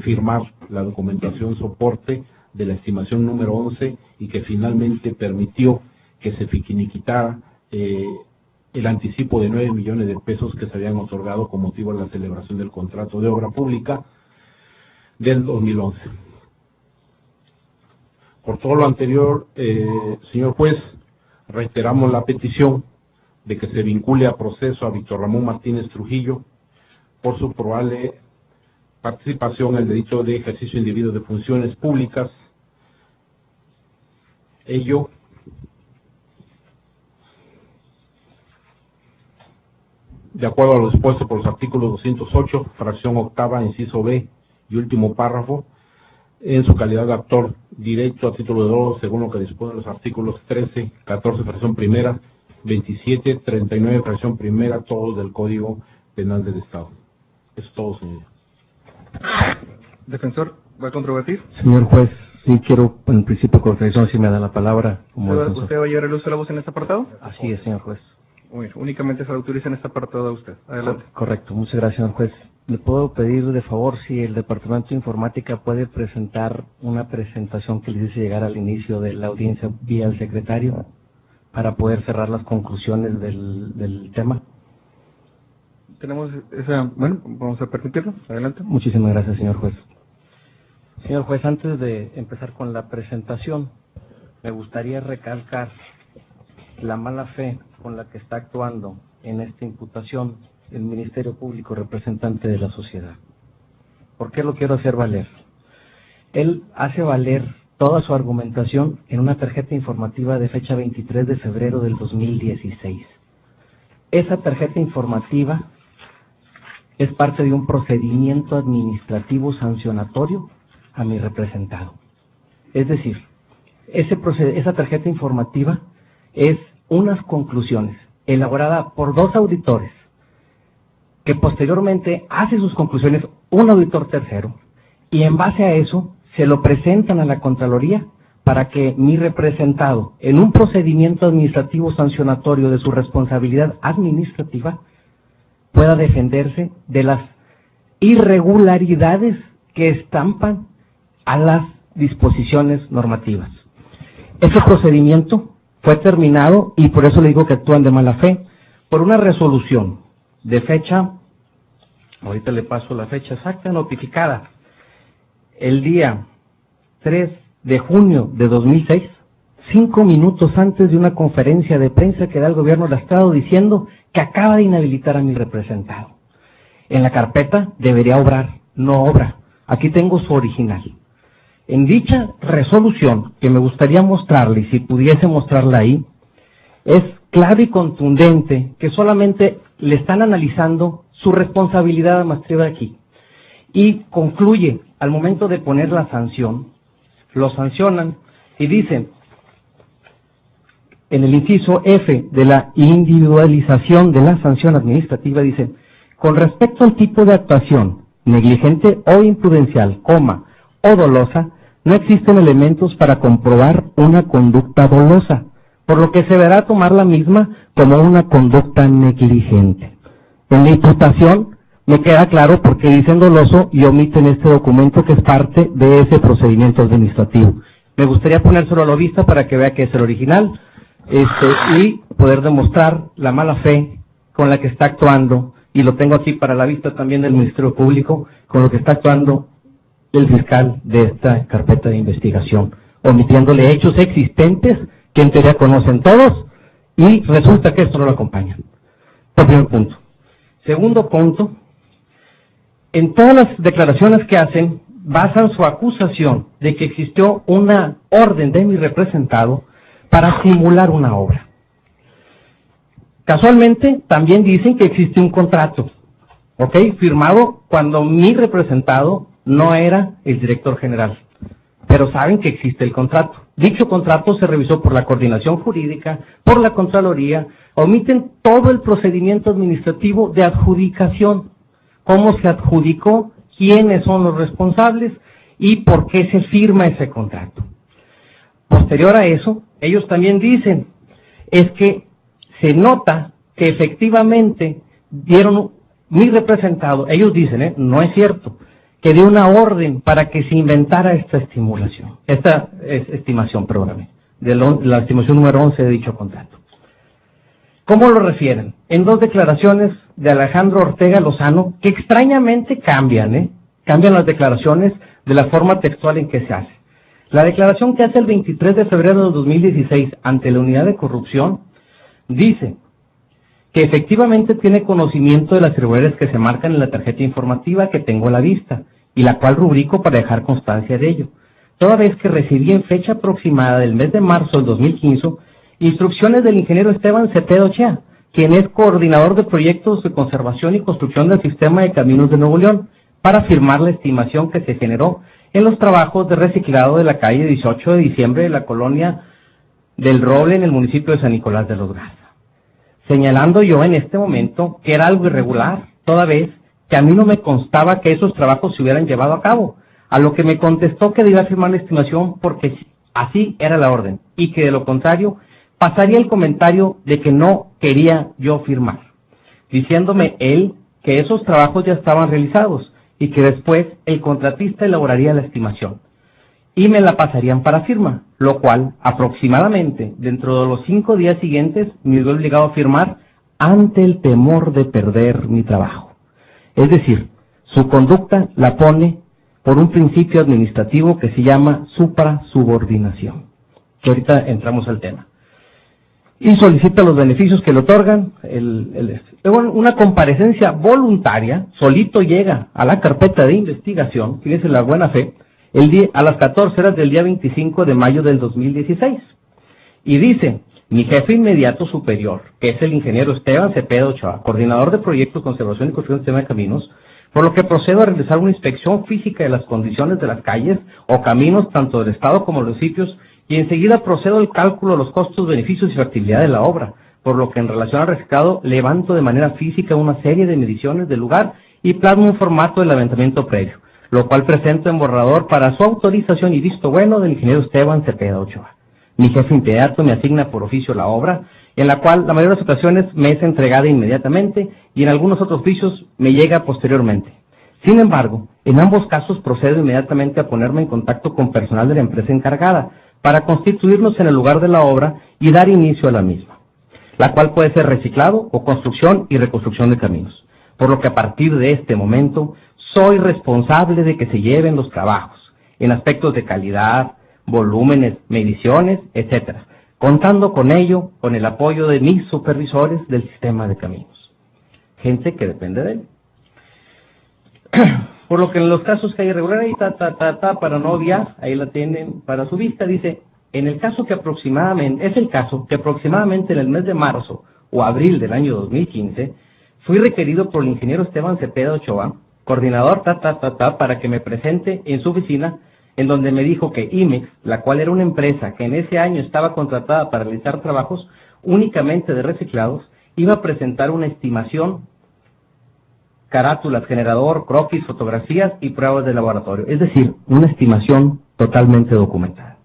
firmar la documentación soporte de la estimación número 11 y que finalmente permitió que se finiquitara el anticipo de 9 millones de pesos que se habían otorgado con motivo de la celebración del contrato de obra pública del 2011. Por todo lo anterior, señor juez, reiteramos la petición de que se vincule a proceso a Víctor Ramón Martínez Trujillo por su probable participación en el delito de ejercicio indebido de funciones públicas. Ello de acuerdo a lo dispuesto por los artículos 208, fracción octava, inciso B y último párrafo, en su calidad de actor directo a título de dolo, según lo que disponen los artículos 13, 14, fracción primera, 27, 39, fracción primera, todos del Código Penal del Estado. Es todo, señor. Defensor, ¿va a controvertir? Señor juez, sí quiero, en principio, contradicción, si me da la palabra. Como ¿Usted va a llevar el uso de la voz en este apartado? Así es, señor juez. Muy bien, únicamente se autoriza en este apartado a usted. Adelante. Correcto, muchas gracias, señor juez. ¿Le puedo pedir de favor si el Departamento de Informática puede presentar una presentación que le hice llegar al inicio de la audiencia vía el secretario para poder cerrar las conclusiones del tema? Tenemos esa, bueno, vamos a permitirlo. Adelante. Muchísimas gracias, señor juez. Señor juez, antes de empezar con la presentación, me gustaría recalcar la mala fe con la que está actuando en esta imputación el Ministerio Público representante de la sociedad. ¿Por qué lo quiero hacer valer? Él hace valer toda su argumentación en una tarjeta informativa de fecha 23 de febrero del 2016. Esa tarjeta informativa es parte de un procedimiento administrativo sancionatorio a mi representado. Es decir, esa tarjeta informativa es unas conclusiones elaborada por dos auditores, que posteriormente hace sus conclusiones un auditor tercero, y en base a eso se lo presentan a la Contraloría para que mi representado, en un procedimiento administrativo sancionatorio de su responsabilidad administrativa, pueda defenderse de las irregularidades que estampan a las disposiciones normativas. Ese procedimiento fue terminado, y por eso le digo que actúan de mala fe, por una resolución de fecha, ahorita le paso la fecha exacta, notificada el día 3 de junio de 2006, 5 minutos antes de una conferencia de prensa que da el gobierno del Estado diciendo que acaba de inhabilitar a mi representado. En la carpeta debería obrar, no obra. Aquí tengo su original. En dicha resolución, que me gustaría mostrarle, y si pudiese mostrarla ahí, es claro y contundente que solamente le están analizando su responsabilidad administrativa aquí. Y concluye, al momento de poner la sanción, lo sancionan y dicen, en el inciso F de la individualización de la sanción administrativa, dicen, con respecto al tipo de actuación negligente o imprudencial, o dolosa, no existen elementos para comprobar una conducta dolosa, por lo que se deberá tomar la misma como una conducta negligente. En la imputación me queda claro porque dicen doloso y omiten este documento que es parte de ese procedimiento administrativo. Me gustaría ponérselo a la vista para que vea que es el original, y poder demostrar la mala fe con la que está actuando, y lo tengo aquí para la vista también del Ministerio Público, con lo que está actuando el fiscal de esta carpeta de investigación, omitiéndole hechos existentes que en teoría conocen todos, y resulta que esto no lo acompaña. Primer punto. Segundo punto, en todas las declaraciones que hacen, basan su acusación de que existió una orden de mi representado para simular una obra. Casualmente, también dicen que existe un contrato, ¿ok?, firmado cuando mi representado no era el director general, pero saben que existe el contrato. Dicho contrato se revisó por la Coordinación Jurídica, por la Contraloría, omiten todo el procedimiento administrativo de adjudicación, cómo se adjudicó, quiénes son los responsables, y por qué se firma ese contrato. Posterior a eso, ellos también dicen, es que se nota que efectivamente dieron, mi representado, ellos dicen, no es cierto, que dio una orden para que se inventara esta estimación, perdóname, de la estimación número 11 de dicho contrato. ¿Cómo lo refieren? En dos declaraciones de Alejandro Ortega Lozano, que extrañamente cambian las declaraciones de la forma textual en que se hace. La declaración que hace el 23 de febrero de 2016 ante la Unidad de Corrupción dice que efectivamente tiene conocimiento de las irregularidades que se marcan en la tarjeta informativa que tengo a la vista y la cual rubrico para dejar constancia de ello, toda vez que recibí en fecha aproximada del mes de marzo del 2015 instrucciones del ingeniero Esteban Cepeda Ochoa, quien es coordinador de proyectos de conservación y construcción del sistema de caminos de Nuevo León, para firmar la estimación que se generó en los trabajos de reciclado de la calle 18 de diciembre de la colonia del Roble en el municipio de San Nicolás de los Garza. Señalando yo en este momento que era algo irregular, toda vez que a mí no me constaba que esos trabajos se hubieran llevado a cabo, a lo que me contestó que debía firmar la estimación porque así era la orden, y que de lo contrario pasaría el comentario de que no quería yo firmar, diciéndome él que esos trabajos ya estaban realizados y que después el contratista elaboraría la estimación y me la pasarían para firma, lo cual aproximadamente dentro de los 5 días siguientes me vio obligado a firmar ante el temor de perder mi trabajo. Es decir, su conducta la pone por un principio administrativo que se llama suprasubordinación, que ahorita entramos al tema. Y solicita los beneficios que le otorgan. Una comparecencia voluntaria, solito llega a la carpeta de investigación, fíjense la buena fe, a las 14 horas del día 25 de mayo del 2016. Y dice, mi jefe inmediato superior, que es el ingeniero Esteban Cepeda Ochoa, coordinador de proyectos de conservación y construcción del sistema de caminos, por lo que procedo a realizar una inspección física de las condiciones de las calles o caminos, tanto del Estado como de los municipios, y enseguida procedo al cálculo de los costos, beneficios y factibilidad de la obra, por lo que en relación al reciclado levanto de manera física una serie de mediciones del lugar y plasmo un formato de levantamiento previo, lo cual presento en borrador para su autorización y visto bueno del ingeniero Esteban Cepeda Ochoa. Mi jefe inmediato me asigna por oficio la obra, en la cual la mayoría de las ocasiones me es entregada inmediatamente y en algunos otros oficios me llega posteriormente. Sin embargo, en ambos casos procedo inmediatamente a ponerme en contacto con personal de la empresa encargada para constituirnos en el lugar de la obra y dar inicio a la misma, la cual puede ser reciclado o construcción y reconstrucción de caminos, por lo que a partir de este momento soy responsable de que se lleven los trabajos en aspectos de calidad, volúmenes, mediciones, etcétera, contando con ello con el apoyo de mis supervisores del sistema de caminos, gente que depende de él. Por lo que en los casos que hay irregularidad, para no obviar, ahí la tienen para su vista, dice, en el caso que aproximadamente, es el caso que aproximadamente en el mes de marzo o abril del año 2015, fui requerido por el ingeniero Esteban Cepeda Ochoa, coordinador, para que me presente en su oficina, en donde me dijo que IMEX, la cual era una empresa que en ese año estaba contratada para realizar trabajos únicamente de reciclados, iba a presentar una estimación, carátulas, generador, croquis, fotografías y pruebas de laboratorio, es decir, una estimación totalmente documentada,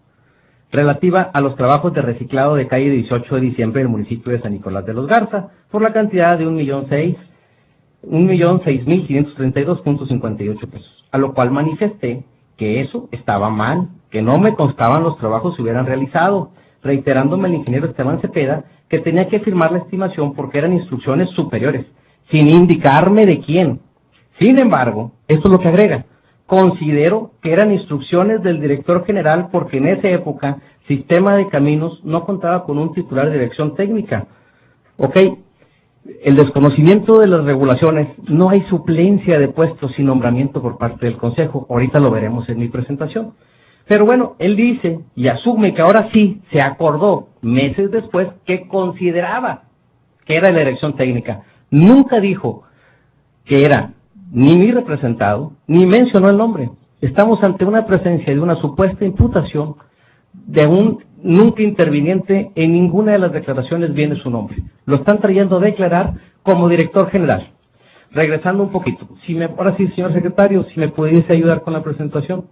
relativa a los trabajos de reciclado de calle 18 de diciembre del municipio de San Nicolás de los Garza, por la cantidad de 1.006.532.58 pesos, a lo cual manifesté que eso estaba mal, que no me constaban los trabajos se hubieran realizado, reiterándome el ingeniero Esteban Cepeda que tenía que firmar la estimación porque eran instrucciones superiores, sin indicarme de quién. Sin embargo, esto es lo que agrega, considero que eran instrucciones del director general porque en esa época Sistema de Caminos no contaba con un titular de dirección técnica. Ok, el desconocimiento de las regulaciones, no hay suplencia de puestos sin nombramiento por parte del Consejo, ahorita lo veremos en mi presentación. Pero bueno, él dice y asume que ahora sí se acordó meses después que consideraba que era la dirección técnica. Nunca dijo que era ni mi representado, ni mencionó el nombre. Estamos ante una presencia de una supuesta imputación de un nunca interviniente en ninguna de las declaraciones viene su nombre. Lo están trayendo a declarar como director general. Regresando un poquito, ahora sí, señor secretario, si me pudiese ayudar con la presentación.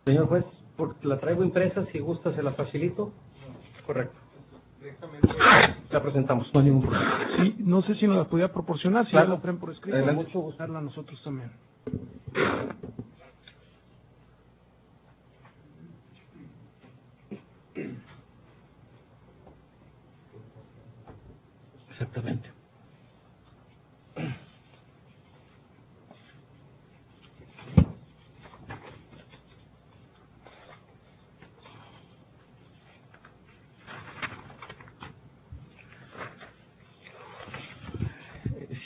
Señor juez, porque la traigo impresa, si gusta se la facilito. Correcto. La presentamos, no hay ningún problema. Sí, no sé si nos la podía proporcionar, si Claro. ya la traen por escrito. Adelante. Mucho gustarla a nosotros también. Exactamente.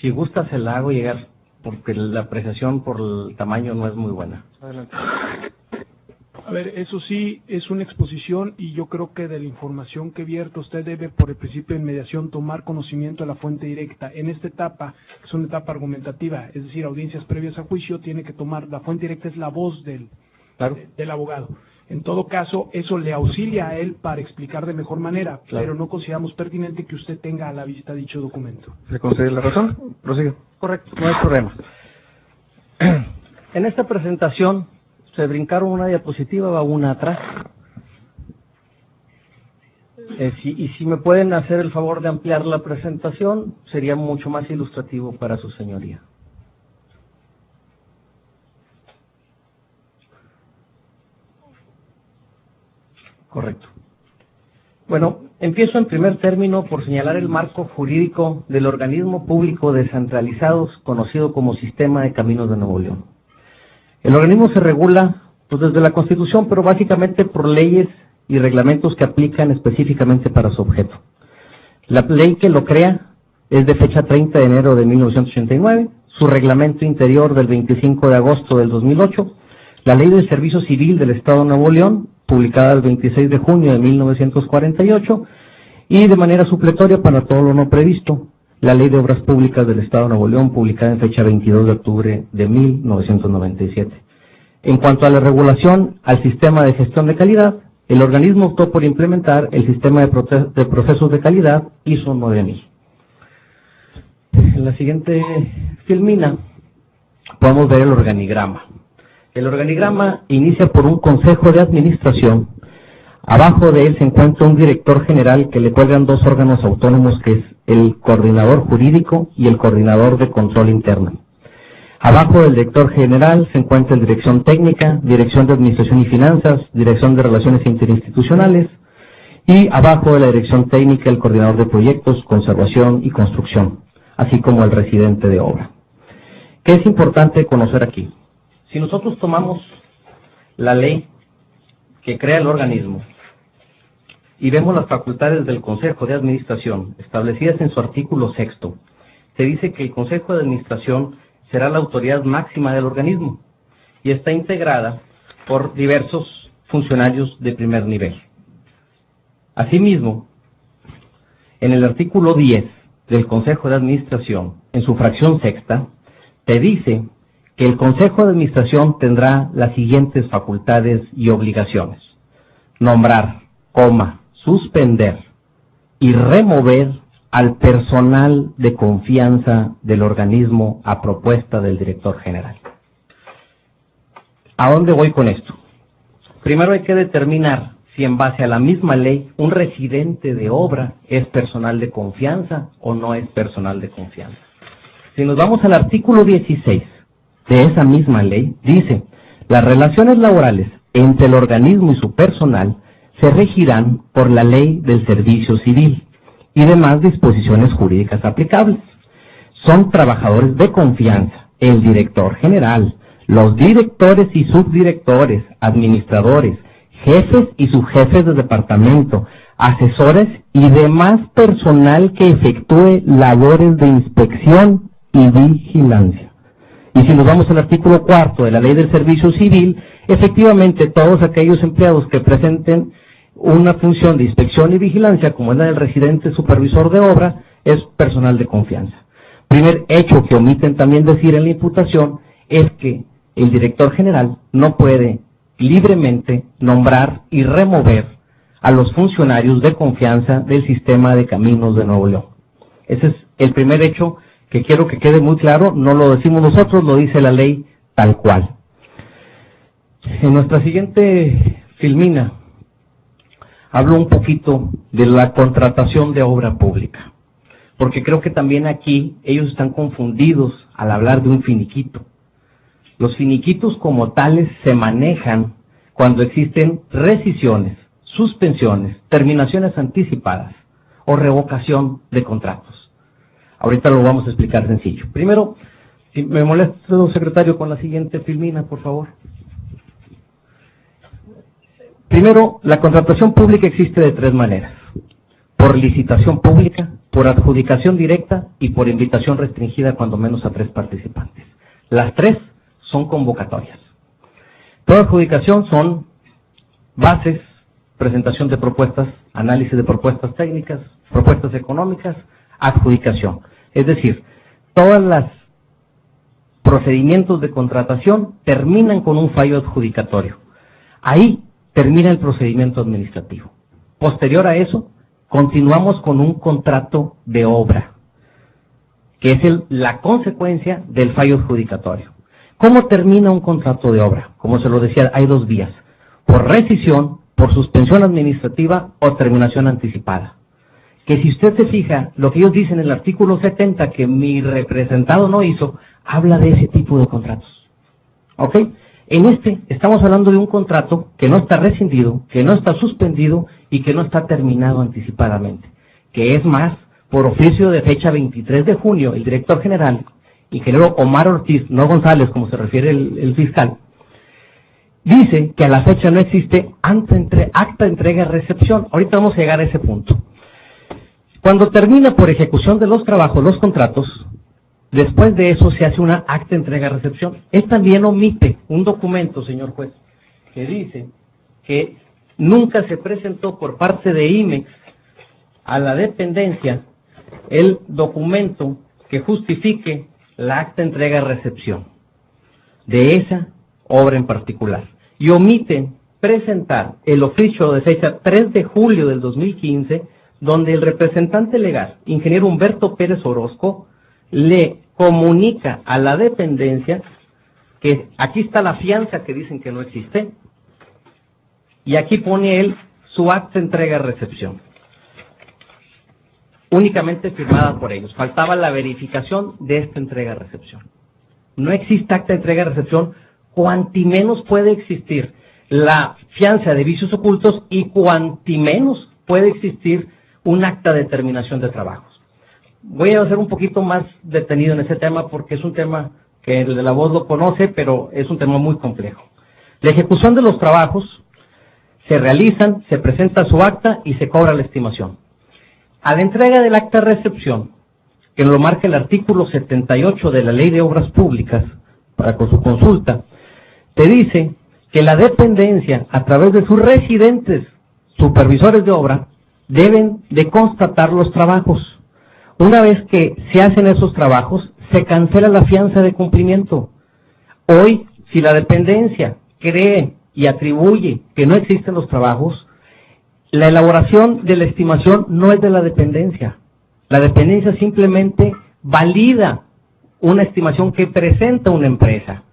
Si gusta se la hago llegar, porque la apreciación por el tamaño no es muy buena. Adelante. A ver, eso sí, es una exposición y yo creo que de la información que vierta usted debe, por el principio de inmediación, tomar conocimiento de la fuente directa. En esta etapa, que es una etapa argumentativa, es decir, audiencias previas a juicio, tiene que tomar, la fuente directa es la voz del abogado. En todo caso, eso le auxilia a él para explicar de mejor manera, Claro. pero no consideramos pertinente que usted tenga a la vista dicho documento. ¿Se concede la razón? Prosigue. Correcto, no hay problema. En esta presentación se brincaron una diapositiva, va una atrás. Y si me pueden hacer el favor de ampliar la presentación, sería mucho más ilustrativo para su señoría. Correcto. Bueno, empiezo en primer término por señalar el marco jurídico del organismo público descentralizado conocido como Sistema de Caminos de Nuevo León. El organismo se regula pues, desde la Constitución, pero básicamente por leyes y reglamentos que aplican específicamente para su objeto. La ley que lo crea es de fecha 30 de enero de 1989, su reglamento interior del 25 de agosto del 2008, la Ley del Servicio Civil del Estado de Nuevo León, publicada el 26 de junio de 1948, y de manera supletoria para todo lo no previsto, la Ley de Obras Públicas del Estado de Nuevo León, publicada en fecha 22 de octubre de 1997. En cuanto a la regulación al sistema de gestión de calidad, el organismo optó por implementar el sistema de procesos de calidad ISO 9000. En la siguiente filmina podemos ver el organigrama. El organigrama inicia por un consejo de administración. Abajo de él se encuentra un director general que le cuelgan dos órganos autónomos, que es el coordinador jurídico y el coordinador de control interno. Abajo del director general se encuentra la dirección técnica, dirección de administración y finanzas, dirección de relaciones interinstitucionales, y abajo de la dirección técnica el coordinador de proyectos, conservación y construcción, así como el residente de obra. ¿Qué es importante conocer aquí? Si nosotros tomamos la ley que crea el organismo y vemos las facultades del Consejo de Administración establecidas en su artículo 6º, se dice que el Consejo de Administración será la autoridad máxima del organismo y está integrada por diversos funcionarios de primer nivel. Asimismo, en el artículo 10 del Consejo de Administración, en su fracción sexta, te dice que el Consejo de Administración tendrá las siguientes facultades y obligaciones: nombrar, suspender y remover al personal de confianza del organismo a propuesta del director general. ¿A dónde voy con esto? Primero hay que determinar si en base a la misma ley un residente de obra es personal de confianza o no es personal de confianza. Si nos vamos al artículo 16 de esa misma ley, dice: las relaciones laborales entre el organismo y su personal se regirán por la ley del servicio civil y demás disposiciones jurídicas aplicables. Son trabajadores de confianza el director general, los directores y subdirectores, administradores, jefes y subjefes de departamento, asesores y demás personal que efectúe labores de inspección y vigilancia. Y si nos vamos al artículo 4 de la Ley del Servicio Civil, efectivamente todos aquellos empleados que presenten una función de inspección y vigilancia, como es la del residente supervisor de obra, es personal de confianza. Primer hecho que omiten también decir en la imputación es que el director general no puede libremente nombrar y remover a los funcionarios de confianza del sistema de caminos de Nuevo León. Ese es el primer hecho que quiero que quede muy claro, no lo decimos nosotros, lo dice la ley tal cual. En nuestra siguiente filmina hablo un poquito de la contratación de obra pública, porque creo que también aquí ellos están confundidos al hablar de un finiquito. Los finiquitos como tales se manejan cuando existen rescisiones, suspensiones, terminaciones anticipadas o revocación de contratos. Ahorita lo vamos a explicar sencillo. Primero, si me molesta, secretario, con la siguiente filmina, por favor. Primero, la contratación pública existe de tres maneras: por licitación pública, por adjudicación directa y por invitación restringida, cuando menos a 3 participantes. Las tres son convocatorias. Toda adjudicación son bases, presentación de propuestas, análisis de propuestas técnicas, propuestas económicas, adjudicación. Es decir, todos los procedimientos de contratación terminan con un fallo adjudicatorio. Ahí termina el procedimiento administrativo. Posterior a eso, continuamos con un contrato de obra, que es la consecuencia del fallo adjudicatorio. ¿Cómo termina un contrato de obra? Como se lo decía, hay 2 vías: por rescisión, por suspensión administrativa o terminación anticipada. Que si usted se fija, lo que ellos dicen en el artículo 70, que mi representado no hizo, habla de ese tipo de contratos. ¿Ok? En estamos hablando de un contrato que no está rescindido, que no está suspendido y que no está terminado anticipadamente. Que es más, por oficio de fecha 23 de junio, el director general, ingeniero Omar Ortiz, no González, como se refiere el fiscal, dice que a la fecha no existe acta de entrega-recepción. Ahorita vamos a llegar a ese punto. Cuando termina por ejecución de los trabajos, los contratos, después de eso se hace una acta de entrega-recepción. Él también omite un documento, señor juez, que dice que nunca se presentó por parte de IMEX a la dependencia el documento que justifique la acta de entrega-recepción de esa obra en particular. Y omiten presentar el oficio de fecha 3 de julio del 2015, donde el representante legal, ingeniero Humberto Pérez Orozco, le comunica a la dependencia que aquí está la fianza que dicen que no existe, y aquí pone él su acta de entrega-recepción, únicamente firmada por ellos. Faltaba la verificación de esta entrega-recepción. No existe acta de entrega-recepción, cuanti menos puede existir la fianza de vicios ocultos y cuanti menos puede existir un acta de terminación de trabajos. Voy a ser un poquito más detenido en ese tema porque es un tema que el de la voz lo conoce, pero es un tema muy complejo. La ejecución de los trabajos se realizan, se presenta su acta y se cobra la estimación. A la entrega del acta de recepción, que lo marca el artículo 78 de la Ley de Obras Públicas, para con su consulta, te dice que la dependencia, a través de sus residentes supervisores de obra, deben de constatar los trabajos. Una vez que se hacen esos trabajos, se cancela la fianza de cumplimiento. Hoy, si la dependencia cree y atribuye que no existen los trabajos, la elaboración de la estimación no es de la dependencia. La dependencia simplemente valida una estimación que presenta una empresa.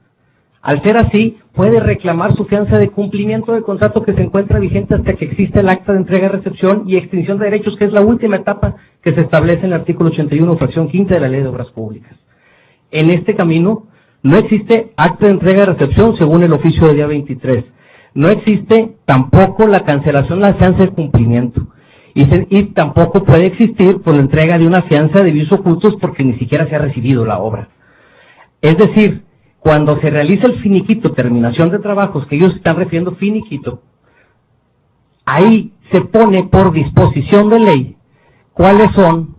Al ser así, puede reclamar su fianza de cumplimiento del contrato que se encuentra vigente hasta que exista el acta de entrega-recepción y extinción de derechos, que es la última etapa que se establece en el artículo 81, fracción quinta de la Ley de Obras Públicas. En este camino, no existe acta de entrega-recepción según el oficio de día 23. No existe tampoco la cancelación de la fianza de cumplimiento. Y tampoco puede existir por la entrega de una fianza de vicios ocultos porque ni siquiera se ha recibido la obra. Es decir, cuando se realiza el finiquito, terminación de trabajos, que ellos están refiriendo finiquito, ahí se pone por disposición de ley cuáles son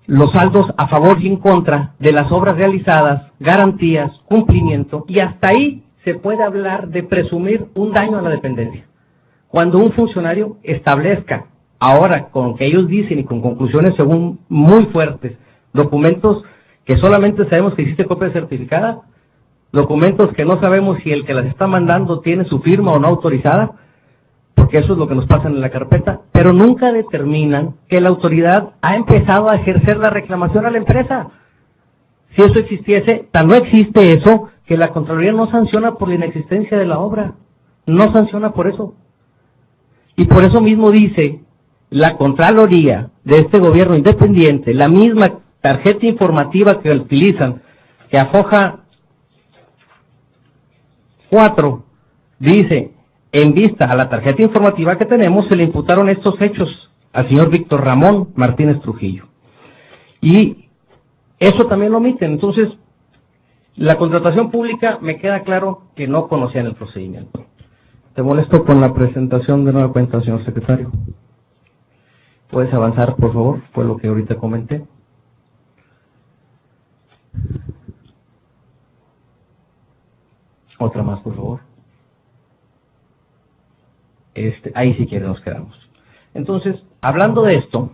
los saldos a favor y en contra de las obras realizadas, garantías, cumplimiento, y hasta ahí se puede hablar de presumir un daño a la dependencia. Cuando un funcionario establezca, ahora con lo que ellos dicen y con conclusiones según muy fuertes, documentos que solamente sabemos que existe copia certificada, documentos que no sabemos si el que las está mandando tiene su firma o no autorizada, porque eso es lo que nos pasa en la carpeta, pero nunca determinan que la autoridad ha empezado a ejercer la reclamación a la empresa. Si eso existiese, tan no existe eso, que la Contraloría no sanciona por la inexistencia de la obra, no sanciona por eso. Y por eso mismo dice la Contraloría de este gobierno independiente, la misma tarjeta informativa que utilizan, que afoja 4, dice, en vista a la tarjeta informativa que tenemos, se le imputaron estos hechos al señor Víctor Ramón Martínez Trujillo. Y eso también lo omiten. Entonces, la contratación pública me queda claro que no conocían el procedimiento. Te molesto con la presentación de nueva cuenta, señor secretario. ¿Puedes avanzar, por favor? Fue lo que ahorita comenté. Otra más, por favor. Ahí si quiere nos quedamos. Entonces, hablando de esto,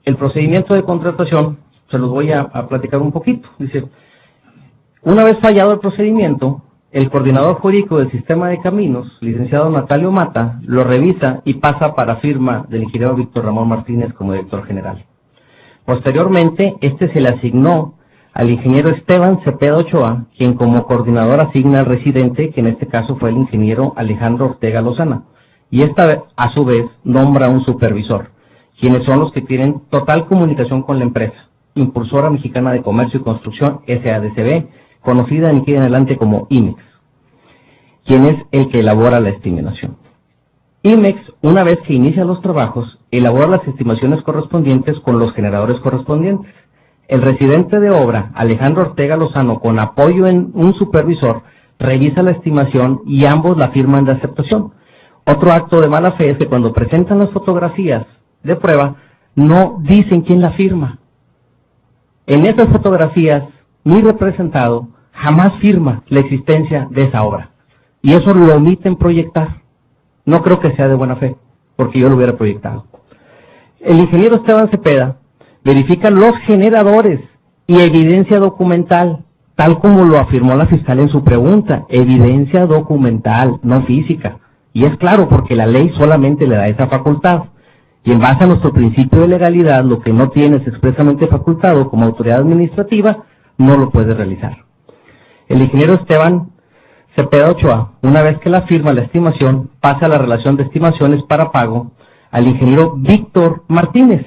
el procedimiento de contratación, se los voy a platicar un poquito. Dice, una vez fallado el procedimiento, el coordinador jurídico del sistema de caminos, licenciado Natalio Mata, lo revisa y pasa para firma del ingeniero Víctor Ramón Martínez como director general. Posteriormente, se le asignó al ingeniero Esteban Cepeda Ochoa, quien como coordinador asigna al residente, que en este caso fue el ingeniero Alejandro Ortega Lozana, y a su vez nombra un supervisor, quienes son los que tienen total comunicación con la empresa, Impulsora Mexicana de Comercio y Construcción, SADCB, conocida en aquí en adelante como IMEX, quien es el que elabora la estimación. IMEX, una vez que inicia los trabajos, elabora las estimaciones correspondientes con los generadores correspondientes. El residente de obra, Alejandro Ortega Lozano, con apoyo en un supervisor, revisa la estimación y ambos la firman de aceptación. Otro acto de mala fe es que cuando presentan las fotografías de prueba, no dicen quién la firma. En esas fotografías, mi representado jamás firma la existencia de esa obra. Y eso lo omiten proyectar. No creo que sea de buena fe, porque yo lo hubiera proyectado. El ingeniero Esteban Cepeda verifica los generadores y evidencia documental, tal como lo afirmó la fiscal en su pregunta, evidencia documental, no física. Y es claro, porque la ley solamente le da esa facultad. Y en base a nuestro principio de legalidad, lo que no tienes expresamente facultado como autoridad administrativa, no lo puede realizar. El ingeniero Esteban Cepeda Ochoa, una vez que la firma la estimación, pasa a la relación de estimaciones para pago al ingeniero Víctor Martínez,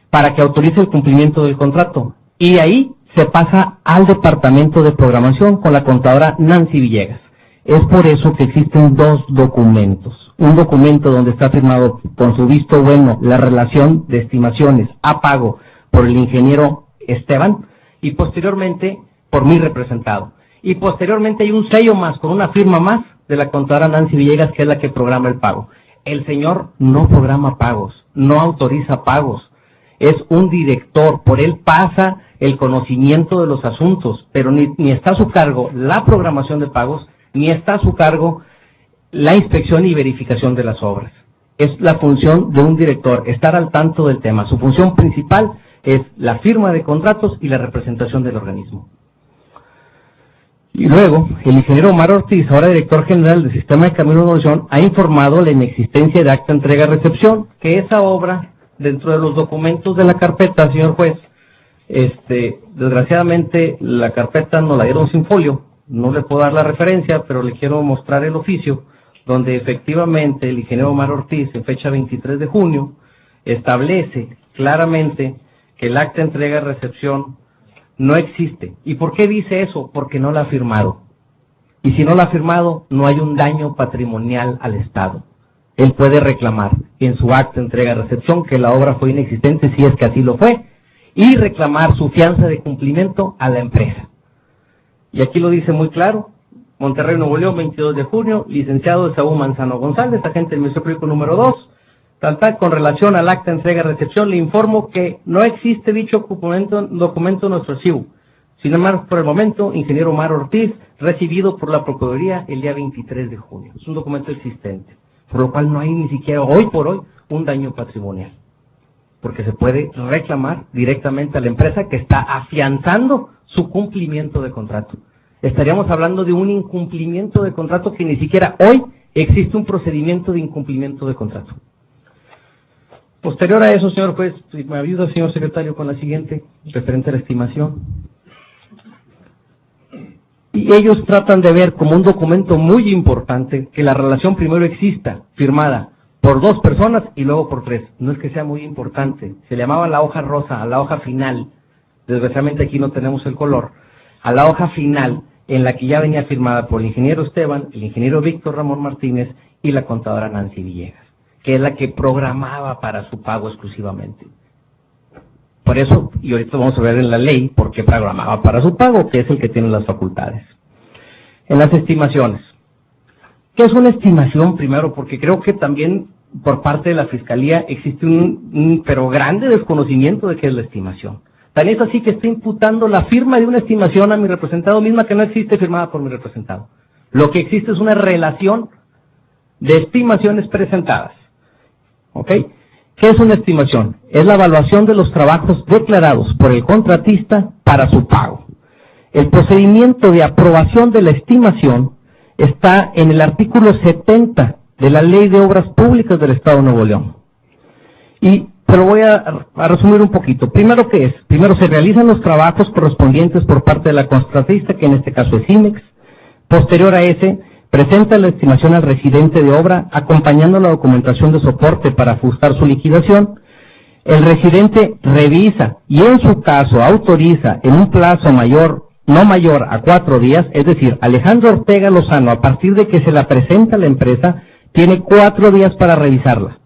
para que autorice el cumplimiento del contrato. Y ahí se pasa al departamento de programación con la contadora Nancy Villegas. Es por eso que existen dos documentos. Un documento donde está firmado con su visto bueno la relación de estimaciones a pago por el ingeniero Esteban y posteriormente por mi representado. Y posteriormente hay un sello más, con una firma más de la contadora Nancy Villegas, que es la que programa el pago. El señor no programa pagos, no autoriza pagos. Es un director, por él pasa el conocimiento de los asuntos, pero ni está a su cargo la programación de pagos, ni está a su cargo la inspección y verificación de las obras. Es la función de un director, estar al tanto del tema. Su función principal es la firma de contratos y la representación del organismo. Y luego, el ingeniero Omar Ortiz, ahora director general del Sistema de Caminos de Evolución, ha informado la inexistencia de acta entrega-recepción, que esa obra, dentro de los documentos de la carpeta, señor juez, desgraciadamente la carpeta nos la dieron sin folio, no le puedo dar la referencia, pero le quiero mostrar el oficio, donde efectivamente el ingeniero Omar Ortiz, en fecha 23 de junio, establece claramente que el acta entrega-recepción no existe. ¿Y por qué dice eso? Porque no la ha firmado. Y si no la ha firmado, no hay un daño patrimonial al Estado. Él puede reclamar en su acta de entrega-recepción que la obra fue inexistente, si es que así lo fue, y reclamar su fianza de cumplimiento a la empresa. Y aquí lo dice muy claro: Monterrey, Nuevo León, 22 de junio, licenciado Esaú Manzano González, agente del Ministerio Público número 2, con relación al acta de entrega-recepción, le informo que no existe dicho documento en nuestro archivo. Sin embargo, por el momento, ingeniero Omar Ortiz, recibido por la Procuraduría el día 23 de junio. Es un documento existente, por lo cual no hay ni siquiera hoy por hoy un daño patrimonial, porque se puede reclamar directamente a la empresa que está afianzando su cumplimiento de contrato. Estaríamos hablando de un incumplimiento de contrato que ni siquiera hoy existe un procedimiento de incumplimiento de contrato. Posterior a eso, señor juez, si me ayuda, señor secretario, con la siguiente, referente a la estimación. ellos tratan de ver como un documento muy importante que la relación primero exista, firmada por 2 personas y luego por 3. No es que sea muy importante. Se le llamaba la hoja rosa, a la hoja final. Desgraciadamente aquí no tenemos el color. A la hoja final, en la que ya venía firmada por el ingeniero Esteban, el ingeniero Víctor Ramón Martínez y la contadora Nancy Villegas, que es la que programaba para su pago exclusivamente. Por eso, y ahorita vamos a ver en la ley por qué programaba para su pago, que es el que tiene las facultades. En las estimaciones. ¿Qué es una estimación primero? Porque creo que también por parte de la Fiscalía existe un pero grande desconocimiento de qué es la estimación. Tan es así que está imputando la firma de una estimación a mi representado, misma que no existe firmada por mi representado. Lo que existe es una relación de estimaciones presentadas. ¿Ok? ¿Qué es una estimación? Es la evaluación de los trabajos declarados por el contratista para su pago. El procedimiento de aprobación de la estimación está en el artículo 70 de la Ley de Obras Públicas del Estado de Nuevo León. Y se lo voy a resumir un poquito. Primero, ¿qué es? Primero, se realizan los trabajos correspondientes por parte de la contratista, que en este caso es CIMEX. Posterior a ese, presenta la estimación al residente de obra, acompañando la documentación de soporte para ajustar su liquidación. El residente revisa y en su caso autoriza en un plazo no mayor a 4 días, es decir, Alejandro Ortega Lozano, a partir de que se la presenta a la empresa, tiene 4 días para revisarla.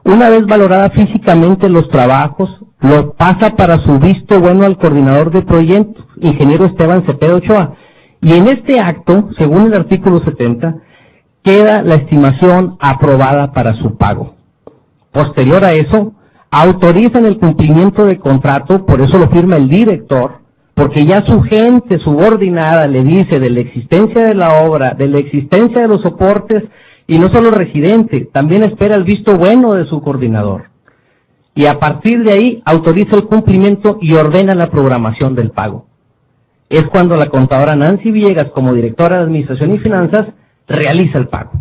Una vez valorada físicamente los trabajos, lo pasa para su visto bueno al coordinador de proyectos, ingeniero Esteban Cepeda Ochoa. Y en este acto, según el artículo 70, queda la estimación aprobada para su pago. Posterior a eso, autorizan el cumplimiento del contrato, por eso lo firma el director, porque ya su gente subordinada le dice de la existencia de la obra, de la existencia de los soportes, y no solo el residente, también espera el visto bueno de su coordinador. Y a partir de ahí, autoriza el cumplimiento y ordena la programación del pago. Es cuando la contadora Nancy Villegas, como directora de Administración y Finanzas, realiza el pago.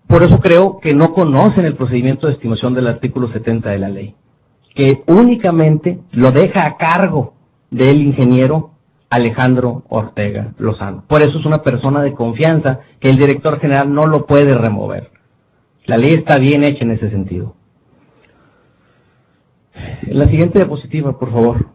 Por eso creo que no conocen el procedimiento de estimación del artículo 70 de la ley, que únicamente lo deja a cargo del ingeniero Alejandro Ortega Lozano. Por eso es una persona de confianza que el director general no lo puede remover. La ley está bien hecha en ese sentido. La siguiente diapositiva, por favor.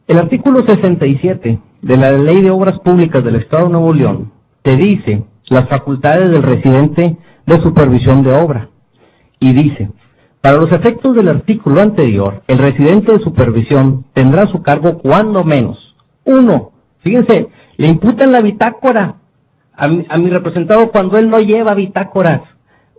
El artículo 67 de la Ley de Obras Públicas del Estado de Nuevo León te dice las facultades del residente de supervisión de obra y dice: para los efectos del artículo anterior, el residente de supervisión tendrá a su cargo cuando menos 1. Fíjense, le imputan la bitácora a mi representado cuando él no lleva bitácoras.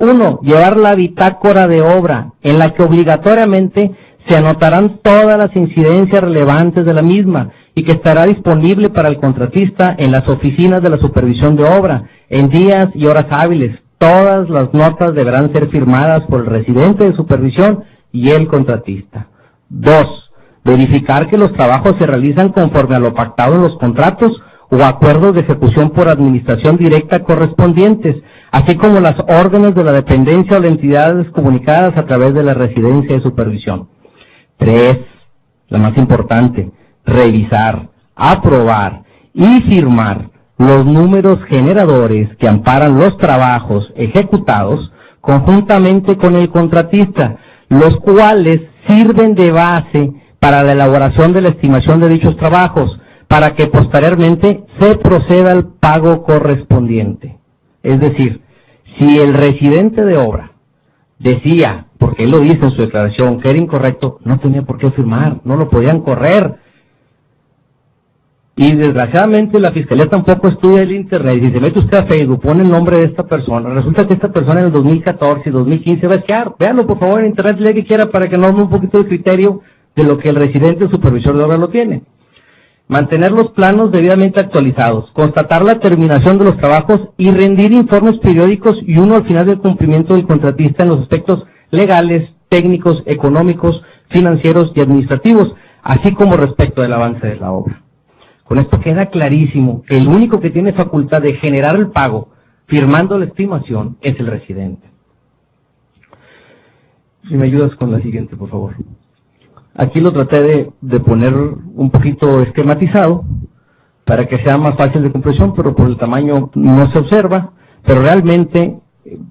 1. Llevar la bitácora de obra, en la que obligatoriamente se anotarán todas las incidencias relevantes de la misma y que estará disponible para el contratista en las oficinas de la supervisión de obra, en días y horas hábiles. Todas las notas deberán ser firmadas por el residente de supervisión y el contratista. 2. Verificar que los trabajos se realizan conforme a lo pactado en los contratos o acuerdos de ejecución por administración directa correspondientes, así como las órdenes de la dependencia o las entidades comunicadas a través de la residencia de supervisión. 3. La más importante, revisar, aprobar y firmar los números generadores que amparan los trabajos ejecutados conjuntamente con el contratista, los cuales sirven de base para la elaboración de la estimación de dichos trabajos, para que posteriormente se proceda al pago correspondiente. Es decir, si el residente de obra decía, porque él lo dice en su declaración, que era incorrecto, no tenía por qué firmar, no lo podían correr. Y desgraciadamente la Fiscalía tampoco estudia el Internet. Si se mete usted a Facebook, pone el nombre de esta persona, resulta que esta persona en el 2014 y 2015 va a esquiar. Véanlo por favor en Internet, lea que quiera, para que nos dé un poquito de criterio de lo que el residente supervisor de obra lo tiene. Mantener los planos debidamente actualizados, constatar la terminación de los trabajos y rendir informes periódicos y uno al final del cumplimiento del contratista en los aspectos legales, técnicos, económicos, financieros y administrativos, así como respecto del avance de la obra. Con esto queda clarísimo que el único que tiene facultad de generar el pago firmando la estimación es el residente. Si me ayudas con la siguiente, por favor. Aquí lo traté de poner un poquito esquematizado para que sea más fácil de comprensión, pero por el tamaño no se observa, pero realmente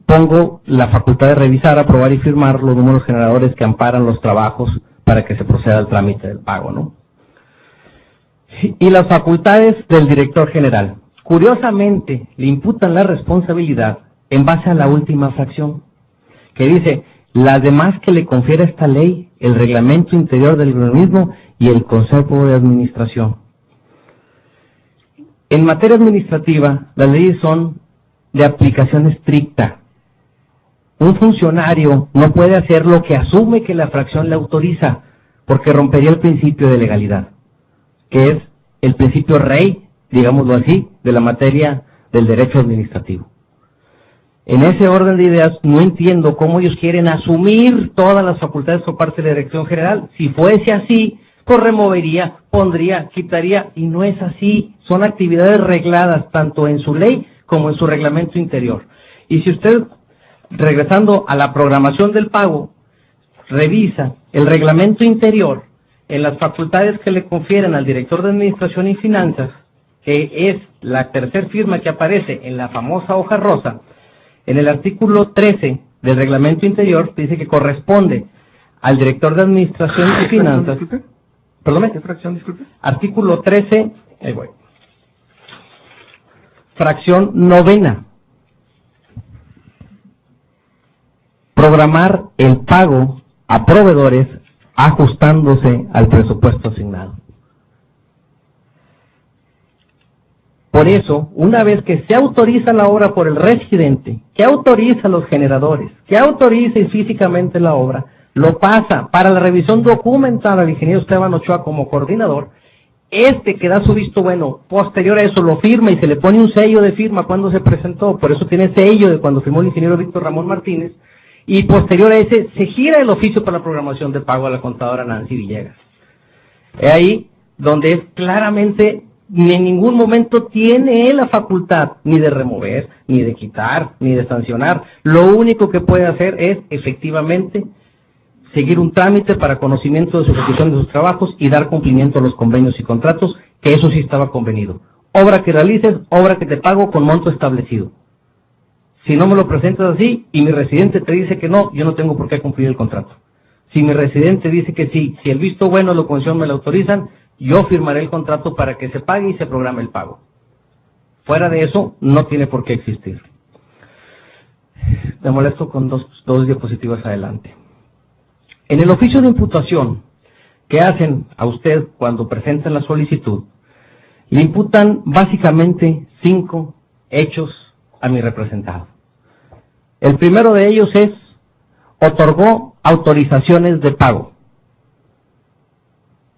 pongo la facultad de revisar, aprobar y firmar los números generadores que amparan los trabajos para que se proceda al trámite del pago, ¿no? Y las facultades del director general. Curiosamente, le imputan la responsabilidad en base a la última fracción, que dice, las demás que le confiere esta ley, el reglamento interior del organismo y el consejo de administración. En materia administrativa, las leyes son de aplicación estricta. Un funcionario no puede hacer lo que asume que la fracción le autoriza, porque rompería el principio de legalidad, que es el principio rey, digámoslo así, de la materia del derecho administrativo. En ese orden de ideas, no entiendo cómo ellos quieren asumir todas las facultades por parte de la Dirección General. Si fuese así, pues removería, pondría, quitaría, y no es así. Son actividades regladas tanto en su ley como en su reglamento interior. Y si usted, regresando a la programación del pago, revisa el reglamento interior en las facultades que le confieren al director de Administración y Finanzas, que es la tercera firma que aparece en la famosa hoja rosa, en el artículo 13 del reglamento interior dice que corresponde al director de Administración y Finanzas. ¿Perdón? ¿Qué fracción, disculpe? Artículo 13, ahí voy. Fracción novena. Programar el pago a proveedores ajustándose al presupuesto asignado. Por eso, una vez que se autoriza la obra por el residente, que autoriza los generadores, que autorice físicamente la obra, lo pasa para la revisión documental al ingeniero Esteban Ochoa como coordinador, que da su visto bueno, posterior a eso lo firma y se le pone un sello de firma cuando se presentó, por eso tiene sello de cuando firmó el ingeniero Víctor Ramón Martínez, y posterior a ese se gira el oficio para la programación de pago a la contadora Nancy Villegas. Es ahí donde es claramente, en ningún momento tiene él la facultad ni de remover, ni de quitar, ni de sancionar. Lo único que puede hacer es, efectivamente, seguir un trámite para conocimiento de su ejecución de sus trabajos y dar cumplimiento a los convenios y contratos, que eso sí estaba convenido. Obra que realices, obra que te pago con monto establecido. Si no me lo presentas así y mi residente te dice que no, yo no tengo por qué cumplir el contrato. Si mi residente dice que sí, si el visto bueno o la comisión me lo autorizan, yo firmaré el contrato para que se pague y se programe el pago. Fuera de eso, no tiene por qué existir. Me molesto con dos diapositivas adelante. En el oficio de imputación que hacen a usted cuando presentan la solicitud, le imputan básicamente 5 hechos a mi representado. El primero de ellos es, otorgó autorizaciones de pago.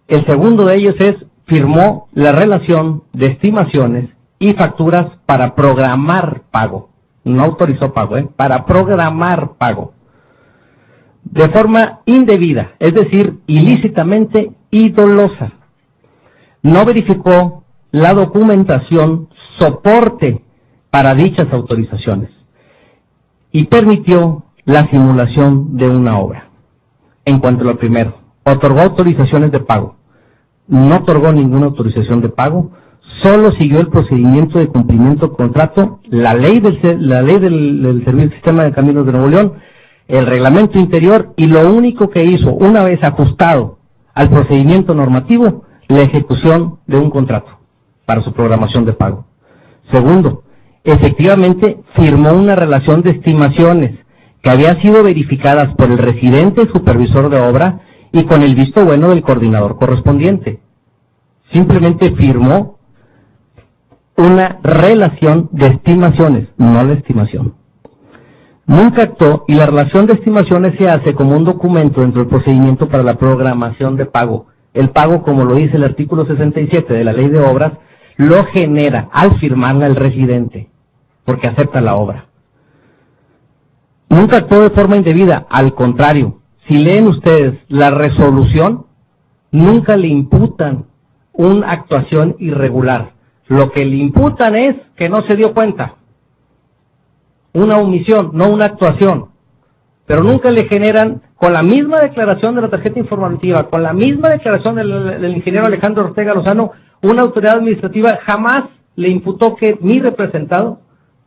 El segundo de ellos es, firmó la relación de estimaciones y facturas para programar pago. No autorizó pago, para programar pago. De forma indebida, es decir, ilícitamente y dolosa. No verificó la documentación soporte para dichas autorizaciones y permitió la simulación de una obra. En cuanto a lo primero, otorgó autorizaciones de pago. No otorgó ninguna autorización de pago, solo siguió el procedimiento de cumplimiento del contrato, la ley del Servicio Sistema de Caminos de Nuevo León, el reglamento interior, y lo único que hizo, una vez ajustado al procedimiento normativo, la ejecución de un contrato para su programación de pago. Segundo, efectivamente firmó una relación de estimaciones que había sido verificadas por el residente supervisor de obra y con el visto bueno del coordinador correspondiente. Simplemente firmó una relación de estimaciones, no la estimación. Nunca actuó, y la relación de estimaciones se hace como un documento dentro del procedimiento para la programación de pago. El pago, como lo dice el artículo 67 de la Ley de Obras, lo genera al firmarla el residente, porque acepta la obra. Nunca actuó de forma indebida, al contrario. Si leen ustedes la resolución, nunca le imputan una actuación irregular. Lo que le imputan es que no se dio cuenta. Una omisión, no una actuación. pero nunca le generan, con la misma declaración de la tarjeta informativa, con la misma declaración del ingeniero Alejandro Ortega Lozano, una autoridad administrativa jamás le imputó que mi representado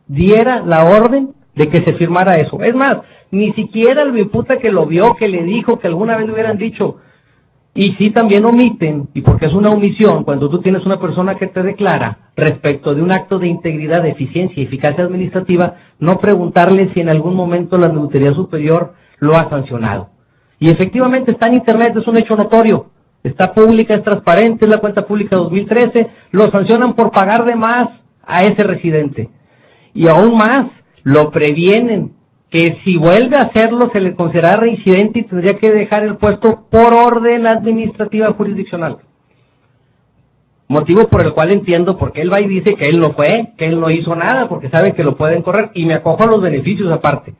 diera la orden de que se firmara eso. Es más, ni siquiera lo imputa que lo vio, que le dijo, que alguna vez le hubieran dicho. Y sí también omiten, y porque es una omisión, cuando tú tienes una persona que te declara respecto de un acto de integridad, de eficiencia y eficacia administrativa, no preguntarle si en algún momento la Auditoría Superior lo ha sancionado. Y efectivamente está en Internet, es un hecho notorio, está pública, es transparente, es la cuenta pública 2013, lo sancionan por pagar de más a ese residente. Y aún más, lo previenen, que si vuelve a hacerlo se le considerará reincidente y tendría que dejar el puesto por orden administrativa jurisdiccional. Motivo por el cual entiendo por qué él va y dice que él no fue, que él no hizo nada, porque sabe que lo pueden correr, y me acojo a los beneficios aparte.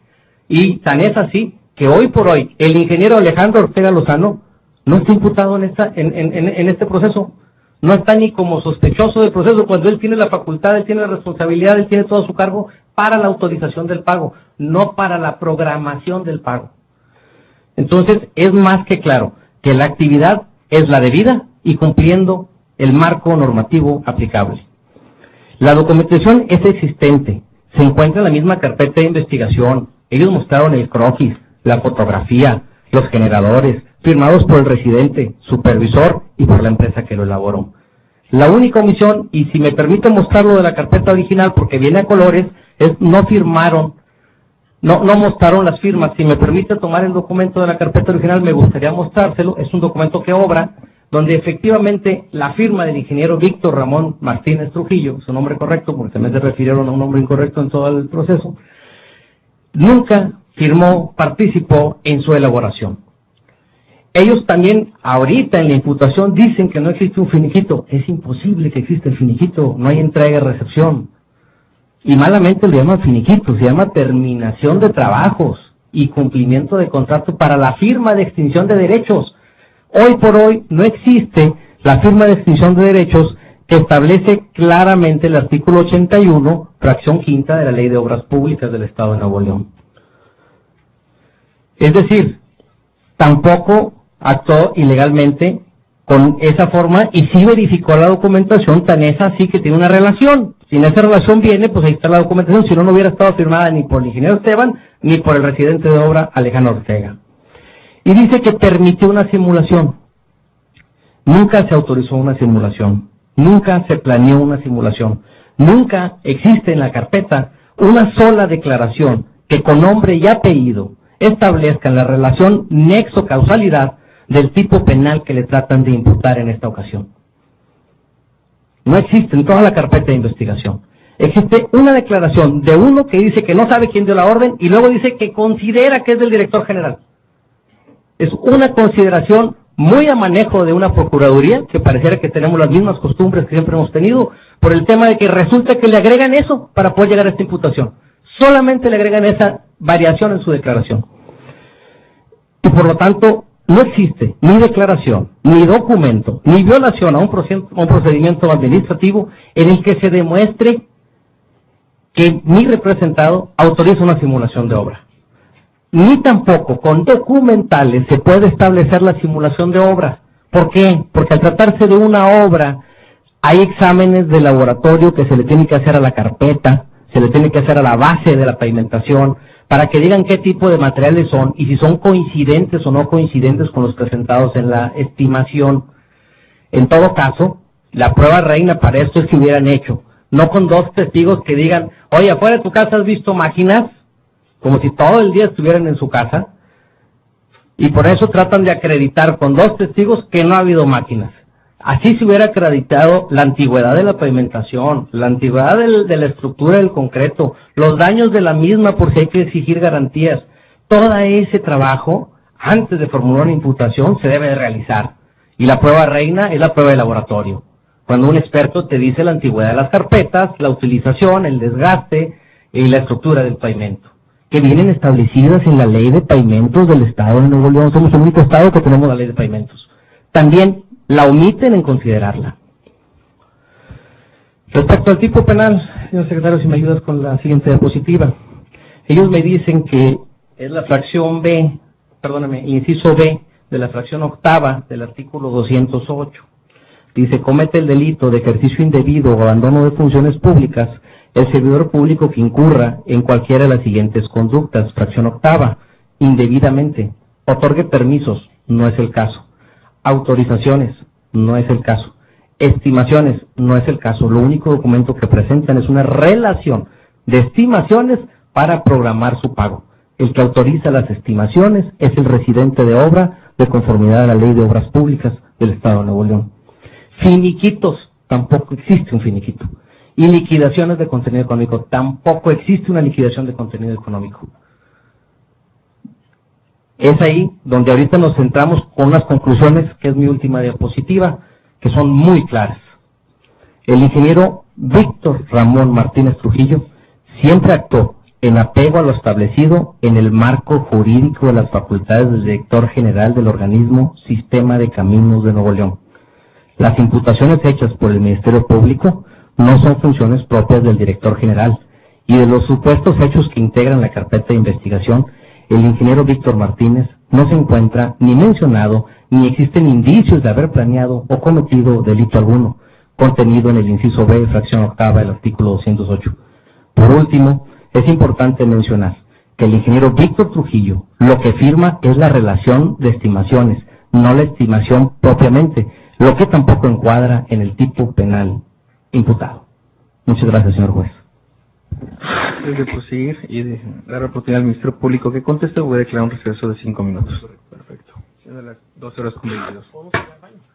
Y tan es así que hoy por hoy el ingeniero Alejandro Ortega Lozano no está imputado en este proceso, no está ni como sospechoso del proceso, cuando él tiene la facultad, él tiene la responsabilidad, él tiene todo a su cargo para la autorización del pago, no para la programación del pago. Entonces, es más que claro que la actividad es la debida y cumpliendo el marco normativo aplicable. La documentación es existente, se encuentra en la misma carpeta de investigación, ellos mostraron el croquis, la fotografía, los generadores, firmados por el residente, supervisor y por la empresa que lo elaboró. La única omisión, y si me permite mostrarlo de la carpeta original porque viene a colores, es no firmaron, no mostraron las firmas. Si me permite tomar el documento de la carpeta original, me gustaría mostrárselo. Es un documento que obra, donde efectivamente la firma del ingeniero Víctor Ramón Martínez Trujillo, su nombre correcto, porque también se refirieron a un nombre incorrecto en todo el proceso, nunca firmó, participó en su elaboración. Ellos también ahorita en la imputación dicen que no existe un finiquito. Es imposible que exista el finiquito, no hay entrega y recepción. Y malamente lo llaman finiquito, se llama terminación de trabajos y cumplimiento de contrato para la firma de extinción de derechos. Hoy por hoy no existe la firma de extinción de derechos que establece claramente el artículo 81, fracción quinta de la Ley de Obras Públicas del Estado de Nuevo León. Es decir, tampoco actuó ilegalmente con esa forma y sí verificó la documentación, tan es así que tiene una relación. Si en esa relación viene, pues ahí está la documentación, si no, no hubiera estado firmada ni por el ingeniero Esteban ni por el residente de obra Alejandro Ortega. Y dice que permitió una simulación. Nunca se autorizó una simulación, nunca se planeó una simulación, nunca existe en la carpeta una sola declaración que con nombre y apellido establezca la relación nexo-causalidad del tipo penal que le tratan de imputar en esta ocasión. No existe en toda la carpeta de investigación. Existe una declaración de uno que dice que no sabe quién dio la orden y luego dice que considera que es del director general. Es una consideración muy a manejo de una procuraduría, que pareciera que tenemos las mismas costumbres que siempre hemos tenido, por el tema de que resulta que le agregan eso para poder llegar a esta imputación. Solamente le agregan esa variación en su declaración. Y por lo tanto, no existe ni declaración, ni documento, ni violación a un procedimiento administrativo en el que se demuestre que mi representado autoriza una simulación de obra. Ni tampoco con documentales se puede establecer la simulación de obra. ¿Por qué? Porque al tratarse de una obra, hay exámenes de laboratorio que se le tiene que hacer a la carpeta, se le tiene que hacer a la base de la pavimentación, para que digan qué tipo de materiales son y si son coincidentes o no coincidentes con los presentados en la estimación. En todo caso, la prueba reina para esto es que hubieran hecho, no con dos testigos que digan, oye, afuera de tu casa has visto máquinas, como si todo el día estuvieran en su casa, y por eso tratan de acreditar con dos testigos que no ha habido máquinas. Así se hubiera acreditado la antigüedad de la pavimentación, la antigüedad de la estructura del concreto, los daños de la misma por si hay que exigir garantías. Todo ese trabajo, antes de formular una imputación, se debe de realizar. Y la prueba reina es la prueba de laboratorio. Cuando un experto te dice la antigüedad de las carpetas, la utilización, el desgaste y la estructura del pavimento, que vienen establecidas en la Ley de Pavimentos del Estado de Nuevo León. Somos el único estado que tenemos la Ley de Pavimentos. También la omiten en considerarla. Respecto al tipo penal, señor secretario, si me ayudas con la siguiente diapositiva. Ellos me dicen que es la fracción B, inciso B de la fracción octava del artículo 208. Dice, comete el delito de ejercicio indebido o abandono de funciones públicas el servidor público que incurra en cualquiera de las siguientes conductas. Fracción octava, indebidamente. Otorgue permisos, no es el caso. Autorizaciones, no es el caso. Estimaciones, no es el caso. Lo único documento que presentan es una relación de estimaciones para programar su pago. El que autoriza las estimaciones es el residente de obra de conformidad a la Ley de Obras Públicas del Estado de Nuevo León. Finiquitos, tampoco existe un finiquito. Y liquidaciones de contenido económico, tampoco existe una liquidación de contenido económico. Es ahí donde ahorita nos centramos con unas conclusiones, que es mi última diapositiva, que son muy claras. El ingeniero Víctor Ramón Martínez Trujillo siempre actuó en apego a lo establecido en el marco jurídico de las facultades del director general del organismo Sistema de Caminos de Nuevo León. Las imputaciones hechas por el Ministerio Público no son funciones propias del director general, y de los supuestos hechos que integran la carpeta de investigación, el ingeniero Víctor Martínez no se encuentra ni mencionado ni existen indicios de haber planeado o cometido delito alguno, contenido en el inciso B, fracción octava del artículo 208. Por último, es importante mencionar que el ingeniero Víctor Trujillo lo que firma es la relación de estimaciones, no la estimación propiamente, lo que tampoco encuadra en el tipo penal imputado. Muchas gracias, señor juez. Antes de proseguir y de dar la oportunidad al Ministerio Público que conteste, voy a declarar un receso de 5 minutos. Perfecto. Siendo las 12:22.